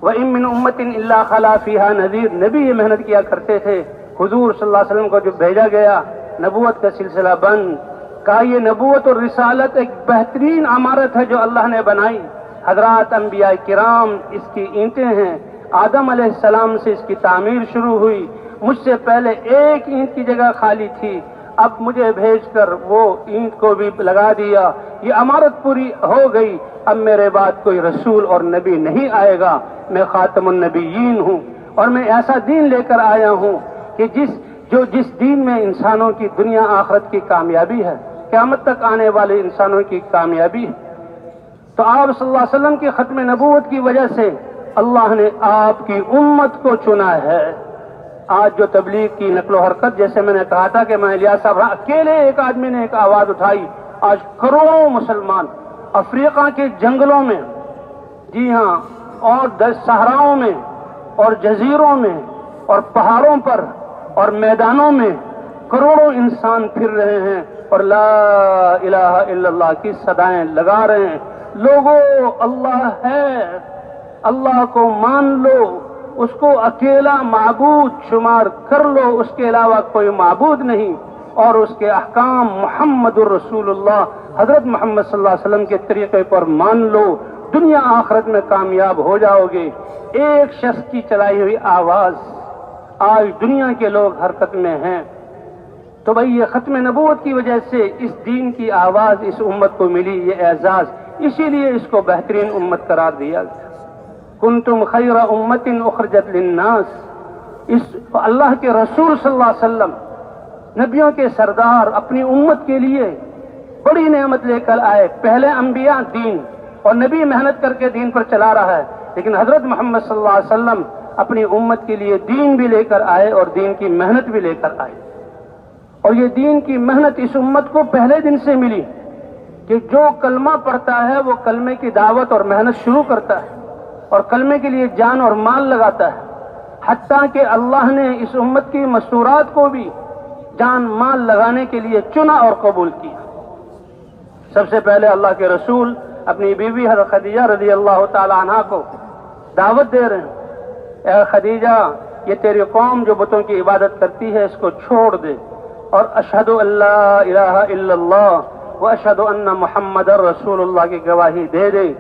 وَإِن مِّنْ أُمَّةٍ إِلَّا خَلَا فِيهَا نَذِيرٌ، نبی یہ محنت کیا کرتے تھے۔ حضور صلی اللہ علیہ وسلم کو جو بھیجا گیا نبوت کا سلسلہ بند. کہا یہ نبوت اور رسالت ایک بہترین عمارت ہے جو اللہ نے بنائی. حضرات انبیاء کرام اس کی اینٹیں ہیں. آدم علیہ السلام سے اس کی تعمیر شروع ہوئی. مجھ سے پہلے ایک اینٹ کی جگہ خالی تھی، اب مجھے بھیج کر وہ اینٹ کو بھی لگا دیا. یہ عمارت پوری ہو گئی. اب میرے بعد کوئی رسول اور نبی نہیں آئے گا. میں خاتم النبیین ہوں اور میں ایسا دین لے کر آیا ہوں کہ جس دین میں انسانوں کی دنیا آخرت کی کامیابی ہے، قیامت تک آنے والے انسانوں کی کامیابی ہے. تو آپ صلی اللہ علیہ وسلم کی ختم نبوت کی وجہ سے اللہ نے آپ کی امت کو چنا ہے. آج جو تبلیغ کی نقل و حرکت، جیسے میں نے کہا تھا کہ میں الیاس صاحب اکیلے ایک آدمی نے ایک آواز اٹھائی، آج کروڑوں مسلمان افریقہ کے جنگلوں میں، جی ہاں، اور صحراؤں میں اور جزیروں میں اور پہاڑوں پر اور میدانوں میں کروڑوں انسان پھر رہے ہیں اور لا الہ الا اللہ کی صدائیں لگا رہے ہیں. لوگوں، اللہ ہے، اللہ کو مان لو، اس کو اکیلا معبود شمار کر لو، اس کے علاوہ کوئی معبود نہیں، اور اس کے احکام محمد الرسول اللہ حضرت محمد صلی اللہ علیہ وسلم کے طریقے پر مان لو، دنیا آخرت میں کامیاب ہو جاؤ گے. ایک شخص کی چلائی ہوئی آواز آج دنیا کے لوگ حرکت میں ہیں. تو بھئی یہ ختم نبوت کی وجہ سے اس دین کی آواز اس امت کو ملی، یہ اعزاز، اسی لیے اس کو بہترین امت قرار دیا گیا. کنتم خیر امت اخرجت للناس. اس اللہ کے رسول صلی اللہ علیہ وسلم، نبیوں کے سردار، اپنی امت کے لیے بڑی نعمت لے کر آئے. پہلے انبیاء دین اور نبی محنت کر کے دین پر چلا رہا ہے، لیکن حضرت محمد صلی اللہ علیہ وسلم اپنی امت کے لیے دین بھی لے کر آئے اور دین کی محنت بھی لے کر آئے. اور یہ دین کی محنت اس امت کو پہلے دن سے ملی کہ جو کلمہ پڑھتا ہے وہ کلمے کی دعوت اور محنت شروع کرتا ہے اور کلمے کے لیے جان اور مال لگاتا ہے. حتیٰ کہ اللہ نے اس امت کی مستورات کو بھی جان مال لگانے کے لیے چنا اور قبول کیا. سب سے پہلے اللہ کے رسول اپنی بیوی حضرت خدیجہ رضی اللہ تعالی عنہا کو دعوت دے رہے ہیں، اے خدیجہ، یہ تیری قوم جو بتوں کی عبادت کرتی ہے اس کو چھوڑ دے اور اشہد ان لا الہ الا اللہ و اشہد ان محمد رسول اللہ کی گواہی دے دے.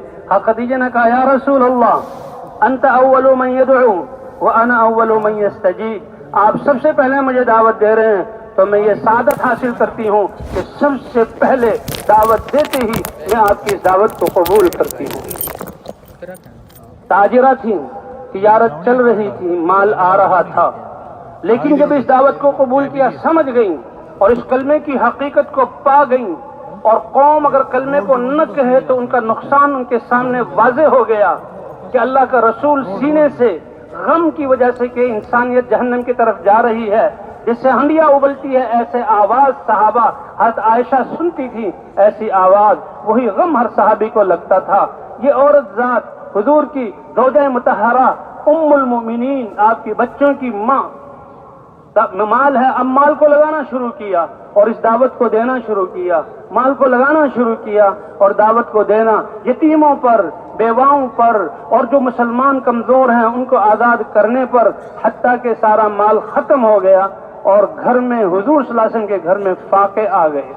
خدیجہ نے کہا یا رسول اللہ انت اول من یدعو وانا اول من یستجیب. آپ سب سے پہلے مجھے دعوت دے رہے ہیں تو میں یہ سعادت حاصل کرتی ہوں کہ سب سے پہلے دعوت دیتے ہی میں آپ کی اس دعوت کو قبول کرتی ہوں. تاجرہ تھی، تجارت چل رہی تھی، مال آ رہا تھا، لیکن جب اس دعوت کو قبول کیا سمجھ گئیں اور اس کلمے کی حقیقت کو پا گئیں. اور قوم اگر کلمے کو نہ کہے تو ان کا نقصان ان کے سامنے واضح ہو گیا کہ اللہ کا رسول سینے سے غم کی وجہ سے کہ انسانیت جہنم کی طرف جا رہی ہے، جس سے ہنڈیا ابلتی ہے، ایسے آواز صحابہ حضرت عائشہ سنتی تھی، ایسی آواز وہی غم ہر صحابی کو لگتا تھا. یہ عورت ذات حضور کی زوجہ مطہرہ ام المؤمنین، آپ کی بچوں کی ماں، مال ہے، اب مال کو لگانا شروع کیا اور اس دعوت کو دینا شروع کیا. مال کو لگانا شروع کیا اور دعوت کو دینا، یتیموں پر، بیواؤں پر اور جو مسلمان کمزور ہیں ان کو آزاد کرنے پر، حتیٰ کہ سارا مال ختم ہو گیا اور گھر میں حضور صلی اللہ علیہ وسلم کے گھر میں فاقے آ گئے.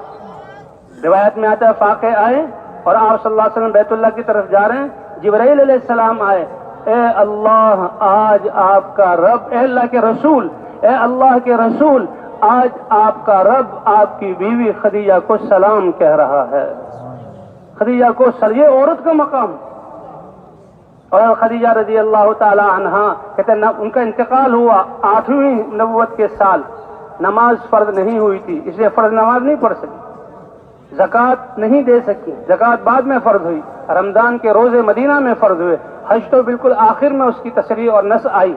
روایت میں آتا ہے فاقے آئے اور آپ صلی اللہ علیہ وسلم بیت اللہ کی طرف جا رہے ہیں. جبرائیل علیہ السلام آئے، اے اللہ آج آپ کا رب، اے اللہ کے رسول، اے اللہ کے رسول، آج آپ کا رب آپ کی بیوی خدیجہ کو سلام کہہ رہا ہے. خدیجہ کو یہ عورت کا مقام. اور خدیجہ رضی اللہ تعالی عنہا کہتے ہیں ان کا انتقال ہوا 8ویں نبوت کے سال. نماز فرض نہیں ہوئی تھی، اس لیے فرض نماز نہیں پڑھ سکی. زکوٰۃ نہیں دے سکی، زکوٰۃ بعد میں فرض ہوئی. رمضان کے روزے مدینہ میں فرض ہوئے، حج تو بالکل آخر میں اس کی تشریح اور نص آئی.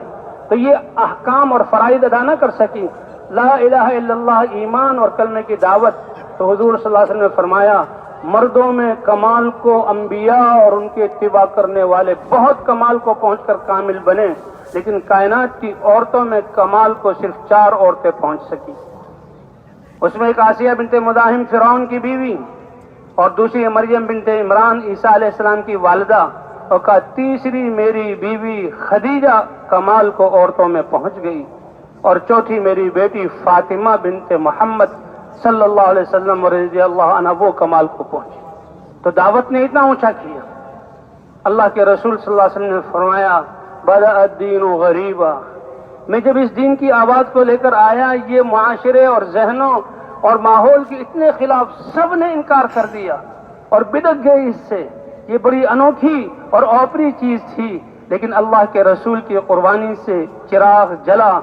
تو یہ احکام اور فرائض ادا نہ کر سکی. لا الہ الا اللہ ایمان اور کلمے کی دعوت. تو حضور صلی اللہ علیہ وسلم نے فرمایا مردوں میں کمال کو انبیاء اور ان کے اتباع کرنے والے بہت کمال کو پہنچ کر کامل بنے، لیکن کائنات کی عورتوں میں کمال کو صرف 4 عورتیں پہنچ سکی. اس میں ایک آسیہ بنت مزاحم فرعون کی بیوی اور دوسری مریم بنت عمران عیسیٰ علیہ السلام کی والدہ، اور کہا تیسری میری بیوی خدیجہ کمال کو عورتوں میں پہنچ گئی، اور چوتھی میری بیٹی فاطمہ بنت محمد صلی اللہ علیہ وسلم رضی اللہ عنہ وہ کمال کو پہنچی. تو دعوت نے اتنا اونچا کیا. اللہ کے رسول صلی اللہ علیہ وسلم نے فرمایا بدأ الدین غریبا. میں جب اس دین کی آواز کو لے کر آیا یہ معاشرے اور ذہنوں اور ماحول کے اتنے خلاف سب نے انکار کر دیا اور بدعت گئے اس سے. یہ بڑی انوکھی اور اوپری چیز تھی لیکن اللہ کے رسول کی قربانی سے چراغ جلا,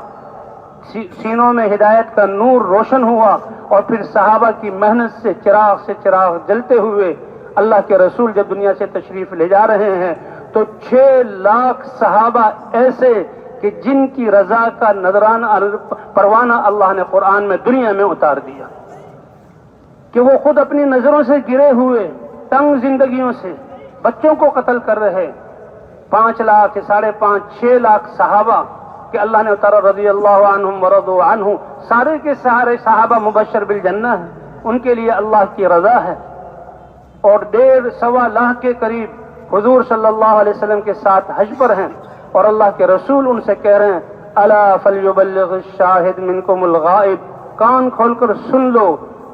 سینوں میں ہدایت کا نور روشن ہوا اور پھر صحابہ کی محنت سے چراغ جلتے ہوئے اللہ کے رسول جب دنیا سے تشریف لے جا رہے ہیں تو 6 لاکھ صحابہ ایسے کہ جن کی رضا کا نذرانہ پروانہ اللہ نے قرآن میں دنیا میں اتار دیا کہ وہ خود اپنی نظروں سے گرے ہوئے تنگ زندگیوں سے بچوں کو قتل کر رہے 5 لاکھ 5.5 6 لاکھ صحابہ کہ اللہ نے اتارا رضی اللہ عنہم ورضوا عنہ. سارے کے سارے صحابہ مبشر بالجنہ ہیں, ان کے لیے اللہ کی رضا ہے. اور 1.5 لاکھ کے قریب حضور صلی اللہ علیہ وسلم کے ساتھ حج پر ہیں اور اللہ کے رسول ان سے کہہ رہے ہیں الا فلیبلغ الشاہد منکم الغائب. کان کھول کر سن لو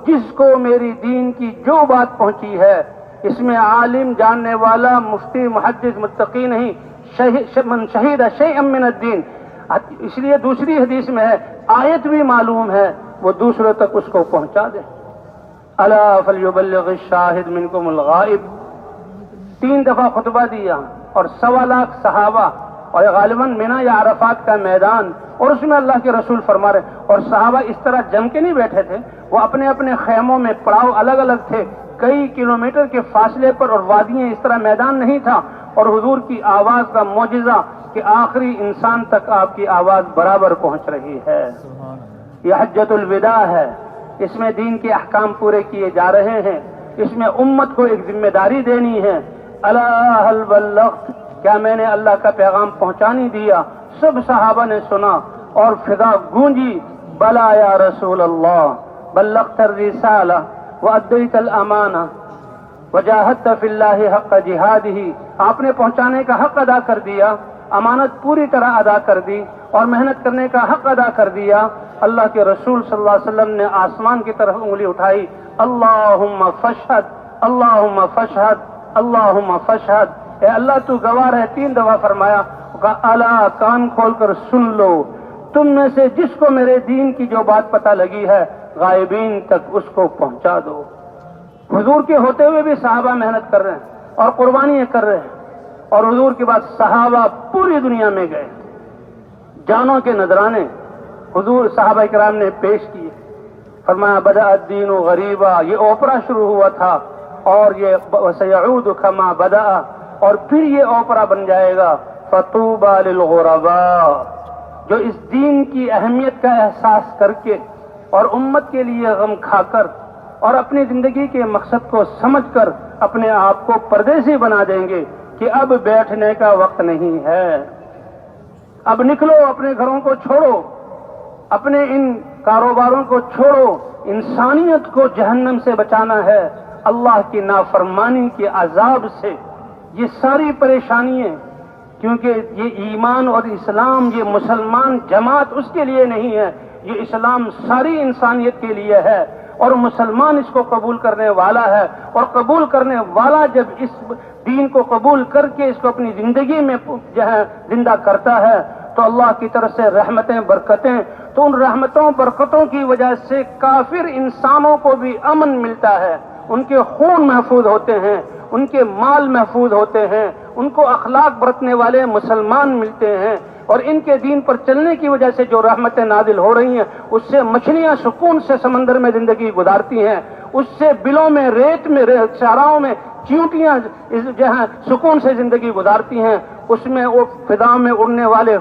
جس کو میری دین کی جو بات پہنچی ہے. اس میں عالم جاننے والا مفتی محدث متقی نہیں, من شہید شیئا من الدین. اس لیے دوسری حدیث میں ہے آیت بھی معلوم ہے وہ دوسروں تک اس کو پہنچا دے. الا فلیبلغ الشاہد منکم الغائب. 3 دفعہ خطبہ دیا اور 1.25 لاکھ صحابہ اور غالباً مینا یا عرفات کا میدان اور اس میں اللہ کے رسول فرما رہے. اور صحابہ اس طرح جم کے نہیں بیٹھے تھے, وہ اپنے اپنے خیموں میں پڑاؤ الگ الگ تھے, کئی کلومیٹر کے فاصلے پر اور وادیاں اس طرح میدان نہیں تھا. اور حضور کی آواز کا معجزہ کہ آخری انسان تک آپ کی آواز برابر پہنچ رہی ہے. یہ حجۃ الوداع ہے, اس میں دین کے احکام پورے کیے جا رہے ہیں, اس میں امت کو ایک ذمہ داری دینی ہے. الا هل بلغت, کیا میں نے اللہ کا پیغام پہنچا نہیں دیا؟ سب صحابہ نے سنا اور فضا گونجی بلا یا رسول اللہ بلغت الرسالہ وادیت الامانہ وجاہدت فی اللہ حق جہادہ. آپ نے پہنچانے کا حق ادا کر دیا, امانت پوری طرح ادا کر دی اور محنت کرنے کا حق ادا کر دیا. اللہ کے رسول صلی اللہ علیہ وسلم نے آسمان کی طرف انگلی اٹھائی, اللہم فاشہد اللہم فاشہد اللہم فاشہد, اے اللہ تو گواہ ہے. 3 دفعہ فرمایا الا کان کھول کر سن لو تم میں سے جس کو میرے دین کی جو بات پتہ لگی ہے غائبین تک اس کو پہنچا دو. حضور کے ہوتے ہوئے بھی صحابہ محنت کر رہے ہیں اور قربانیاں کر رہے ہیں اور حضور کے بعد صحابہ پوری دنیا میں گئے, جانوں کے نذرانے حضور صحابہ کرام نے پیش کیے. فرمایا بدأ الدین غریبا, یہ اوپرا شروع ہوا تھا اور یہ سیعود کما بدأ, اور پھر یہ اوپرا بن جائے گا فطوبى للغرباء. جو اس دین کی اہمیت کا احساس کر کے اور امت کے لیے غم کھا کر اور اپنی زندگی کے مقصد کو سمجھ کر اپنے آپ کو پردیسی بنا دیں گے کہ اب بیٹھنے کا وقت نہیں ہے, اب نکلو, اپنے گھروں کو چھوڑو, اپنے ان کاروباروں کو چھوڑو. انسانیت کو جہنم سے بچانا ہے, اللہ کی نافرمانی کے عذاب سے. یہ ساری پریشانیاں, کیونکہ یہ ایمان اور اسلام, یہ مسلمان جماعت اس کے لیے نہیں ہے, یہ اسلام ساری انسانیت کے لیے ہے اور مسلمان اس کو قبول کرنے والا ہے. اور قبول کرنے والا جب اس دین کو قبول کر کے اس کو اپنی زندگی میں جو ہے زندہ کرتا ہے تو اللہ کی طرف سے رحمتیں برکتیں, تو ان رحمتوں برکتوں کی وجہ سے کافر انسانوں کو بھی امن ملتا ہے, ان کے خون محفوظ ہوتے ہیں, ان کے مال محفوظ ہوتے ہیں, ان کو اخلاق برتنے والے مسلمان ملتے ہیں. اور ان کے دین پر چلنے کی وجہ سے جو رحمتیں نازل ہو رہی ہیں اس سے مچھلیاں سکون سے سمندر میں زندگی گزارتی ہیں, اس سے بلوں میں ریت میں صحراؤں میں چیونٹیاں جو ہیں سکون سے زندگی گزارتی ہیں, اس میں وہ فضا میں اڑنے والے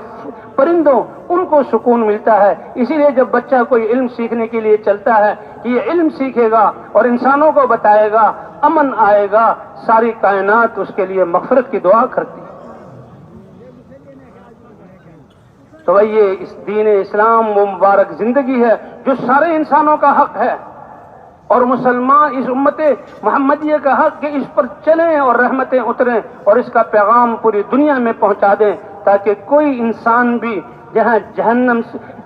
پرندوں ان کو سکون ملتا ہے. اسی لیے جب بچہ کوئی علم سیکھنے کے لیے چلتا ہے کہ یہ علم سیکھے گا اور انسانوں کو بتائے گا, امن آئے گا, ساری کائنات اس کے لیے مغفرت کی دعا کرتی ہے. تو بھائی یہ اس دین اسلام وہ مبارک زندگی ہے جو سارے انسانوں کا حق ہے, اور مسلمان اس امت محمدیہ کا حق کہ اس پر چلیں اور رحمتیں اتریں اور اس کا پیغام پوری دنیا میں پہنچا دیں تاکہ کوئی انسان بھی جہاں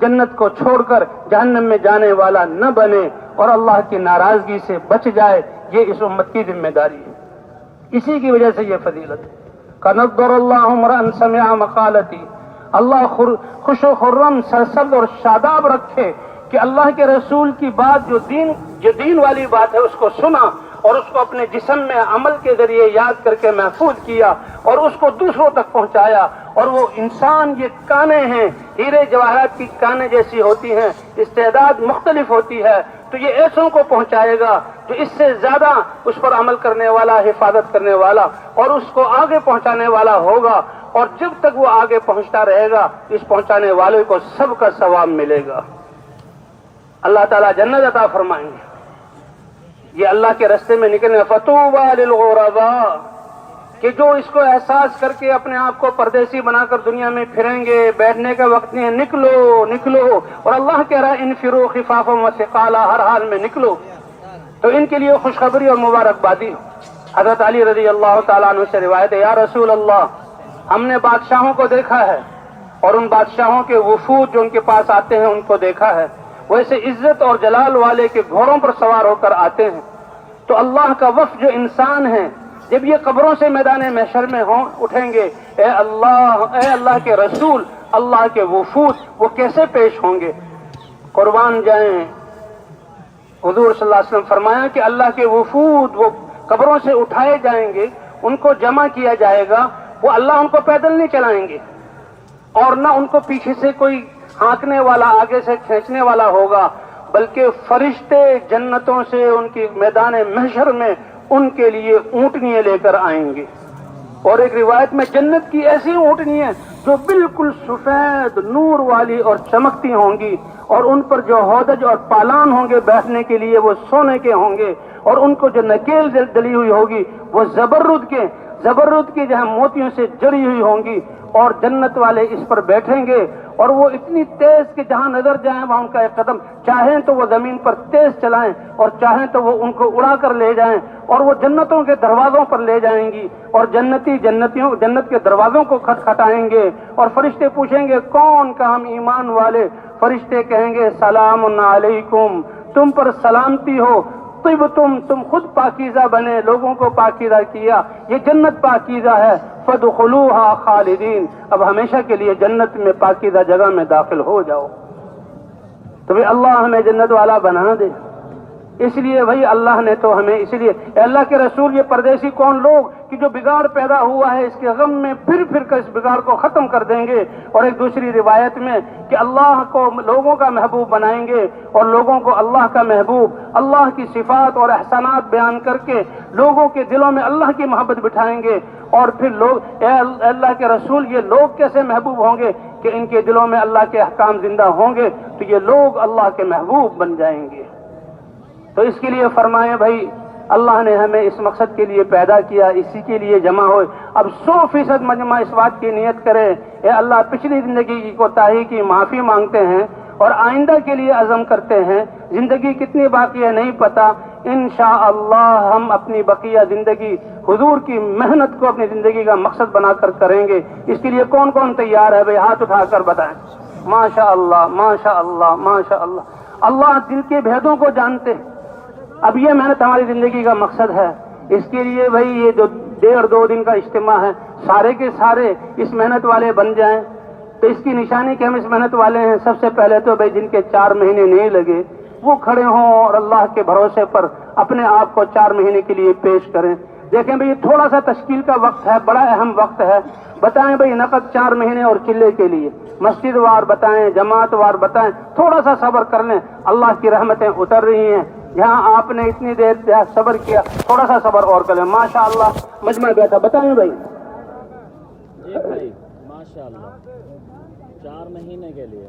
جنت کو چھوڑ کر جہنم میں جانے والا نہ بنے اور اللہ کی ناراضگی سے بچ جائے، یہ اس امت کی ذمہ داری ہے۔ اسی کی وجہ سے یہ فضیلت ہے۔ قَنَضَّرَ اللَّهُ امْرَأً سَمِعَ مَقَالَتِي، اللہ خوش و خرم سرسبز اور شاداب رکھے کہ اللہ کے رسول کی بات جو دین والی بات ہے اس کو سنا اور اس کو اپنے جسم میں عمل کے ذریعے یاد کر کے محفوظ کیا اور اس کو دوسروں تک پہنچایا۔ اور وہ انسان، یہ کانیں ہیں، ہیرے جواہرات کی کانیں جیسی ہوتی ہیں، استعداد مختلف ہوتی ہے، تو یہ ایسوں کو پہنچائے گا جو اس سے زیادہ اس پر عمل کرنے والا، حفاظت کرنے والا اور اس کو آگے پہنچانے والا ہوگا، اور جب تک وہ آگے پہنچتا رہے گا اس پہنچانے والے کو سب کا ثواب ملے گا۔ اللہ تعالیٰ جنت عطا فرمائیں گے۔ یہ اللہ کے راستے میں نکلنے، فَطُوبَى لِلْغُرَبَاء، کہ جو اس کو احساس کر کے اپنے آپ کو پردیسی بنا کر دنیا میں پھریں گے، بیٹھنے کا وقت نہیں ہے، نکلو، اور اللہ کہہ رہا ہے انفروا خفافا وثقالا، ہر حال میں نکلو، تو ان کے لیے خوشخبری اور مبارکبادی۔ حضرت علی رضی اللہ تعالیٰ عنہ سے روایت ہے، یا رسول اللہ، ہم نے بادشاہوں کو دیکھا ہے اور ان بادشاہوں کے وفود جو ان کے پاس آتے ہیں ان کو دیکھا ہے، ویسے عزت اور جلال والے کے گھوڑوں پر سوار ہو کر آتے ہیں، تو اللہ کا وفد جو انسان ہیں جب یہ قبروں سے میدان محشر میں اٹھیں گے، اے اللہ کے رسول، اللہ کے وفود وہ کیسے پیش ہوں گے؟ قربان جائیں، حضور صلی اللہ علیہ وسلم فرمایا کہ اللہ کے وفود وہ قبروں سے اٹھائے جائیں گے، ان کو جمع کیا جائے گا، وہ اللہ ان کو پیدل نہیں چلائیں گے اور نہ ان کو پیچھے سے کوئی ہانکنے والا آگے سے کھینچنے والا ہوگا، بلکہ فرشتے جنتوں سے ان کی میدان محشر میں ان کے لیے اونٹنیاں لے کر آئیں گے۔ اور ایک روایت میں جنت کی ایسی اونٹنیاں جو بالکل سفید نور والی اور چمکتی ہوں گی، اور ان پر جو ہودج اور پالان ہوں گے بیٹھنے کے لیے وہ سونے کے ہوں گے، اور ان کو جو نکیل ڈلی ہوئی ہوگی وہ زبرد کی جہاں موتیوں سے جڑی ہوئی ہوں گی، اور جنت والے اس پر بیٹھیں گے، اور وہ اتنی تیز کہ جہاں نظر جائیں وہاں ان کا ایک قدم، چاہیں تو وہ زمین پر تیز چلائیں اور چاہیں تو وہ ان کو اڑا کر لے جائیں، اور وہ جنتوں کے دروازوں پر لے جائیں گی، اور جنت کے دروازوں کو کھٹکھٹائیں گے، اور فرشتے پوچھیں گے کون؟ کہ ہم ایمان والے۔ فرشتے کہیں گے سلام علیکم، تم پر سلامتی ہو، تم خود پاکیزہ بنے، لوگوں کو پاکیزہ کیا، یہ جنت پاکیزہ ہے، فادخلوها خالدین، اب ہمیشہ کے لیے جنت میں پاکیزہ جگہ میں داخل ہو جاؤ۔ تو اللہ ہمیں جنت والا بنا دے۔ اس لیے بھائی اللہ نے تو ہمیں، اس لیے اے اللہ کے رسول، یہ پردیسی کون لوگ کہ جو بگاڑ پیدا ہوا ہے اس کے غم میں پھر کر اس بگاڑ کو ختم کر دیں گے، اور ایک دوسری روایت میں کہ اللہ کو لوگوں کا محبوب بنائیں گے اور لوگوں کو اللہ کا محبوب، اللہ کی صفات اور احسانات بیان کر کے لوگوں کے دلوں میں اللہ کی محبت بٹھائیں گے، اور پھر لوگ، اے اللہ کے رسول، یہ لوگ کیسے محبوب ہوں گے کہ ان کے دلوں میں اللہ کے احکام زندہ ہوں گے، تو یہ لوگ اللہ کے محبوب بن جائیں گے۔ تو اس کے لیے فرمائیں بھائی اللہ نے ہمیں اس مقصد کے لیے پیدا کیا، اسی کے لیے جمع ہوئے۔ اب 100% مجمع اس بات کی نیت کرے، اے اللہ پچھلی زندگی کی کوتاہی کی معافی مانگتے ہیں اور آئندہ کے لیے عزم کرتے ہیں۔ زندگی کتنی باقی ہے نہیں پتا، انشاءاللہ ہم اپنی بقیہ زندگی حضور کی محنت کو اپنی زندگی کا مقصد بنا کر کریں گے۔ اس کے لیے کون کون تیار ہے بھائی؟ ہاتھ اٹھا کر بتائیں۔ ماشاءاللہ ماشاءاللہ ماشاءاللہ، اللہ دل کے بھیدوں کو جانتے ہیں۔ اب یہ محنت ہماری زندگی کا مقصد ہے، اس کے لیے بھائی یہ جو 1.5-2 دن کا اجتماع ہے، سارے کے سارے اس محنت والے بن جائیں، تو اس کی نشانی کہ ہم اس محنت والے ہیں۔ سب سے پہلے تو بھائی جن کے 4 مہینے نہیں لگے وہ کھڑے ہوں اور اللہ کے بھروسے پر اپنے آپ کو 4 مہینے کے لیے پیش کریں۔ دیکھیں بھائی تھوڑا سا تشکیل کا وقت ہے، بڑا اہم وقت ہے، بتائیں بھائی نقد 4 مہینے اور چلے کے لیے، مسجد وار بتائیں، جماعت وار بتائیں، تھوڑا سا صبر کر لیں، اللہ کی رحمتیں اتر رہی ہیں۔ جہاں آپ نے اتنی دیر صبر کیا، تھوڑا سا صبر اور کریں۔ ماشاءاللہ مجمع بیٹھا، بتائیں بھائی۔ جی بھائی ماشاءاللہ 4 مہینے کے لیے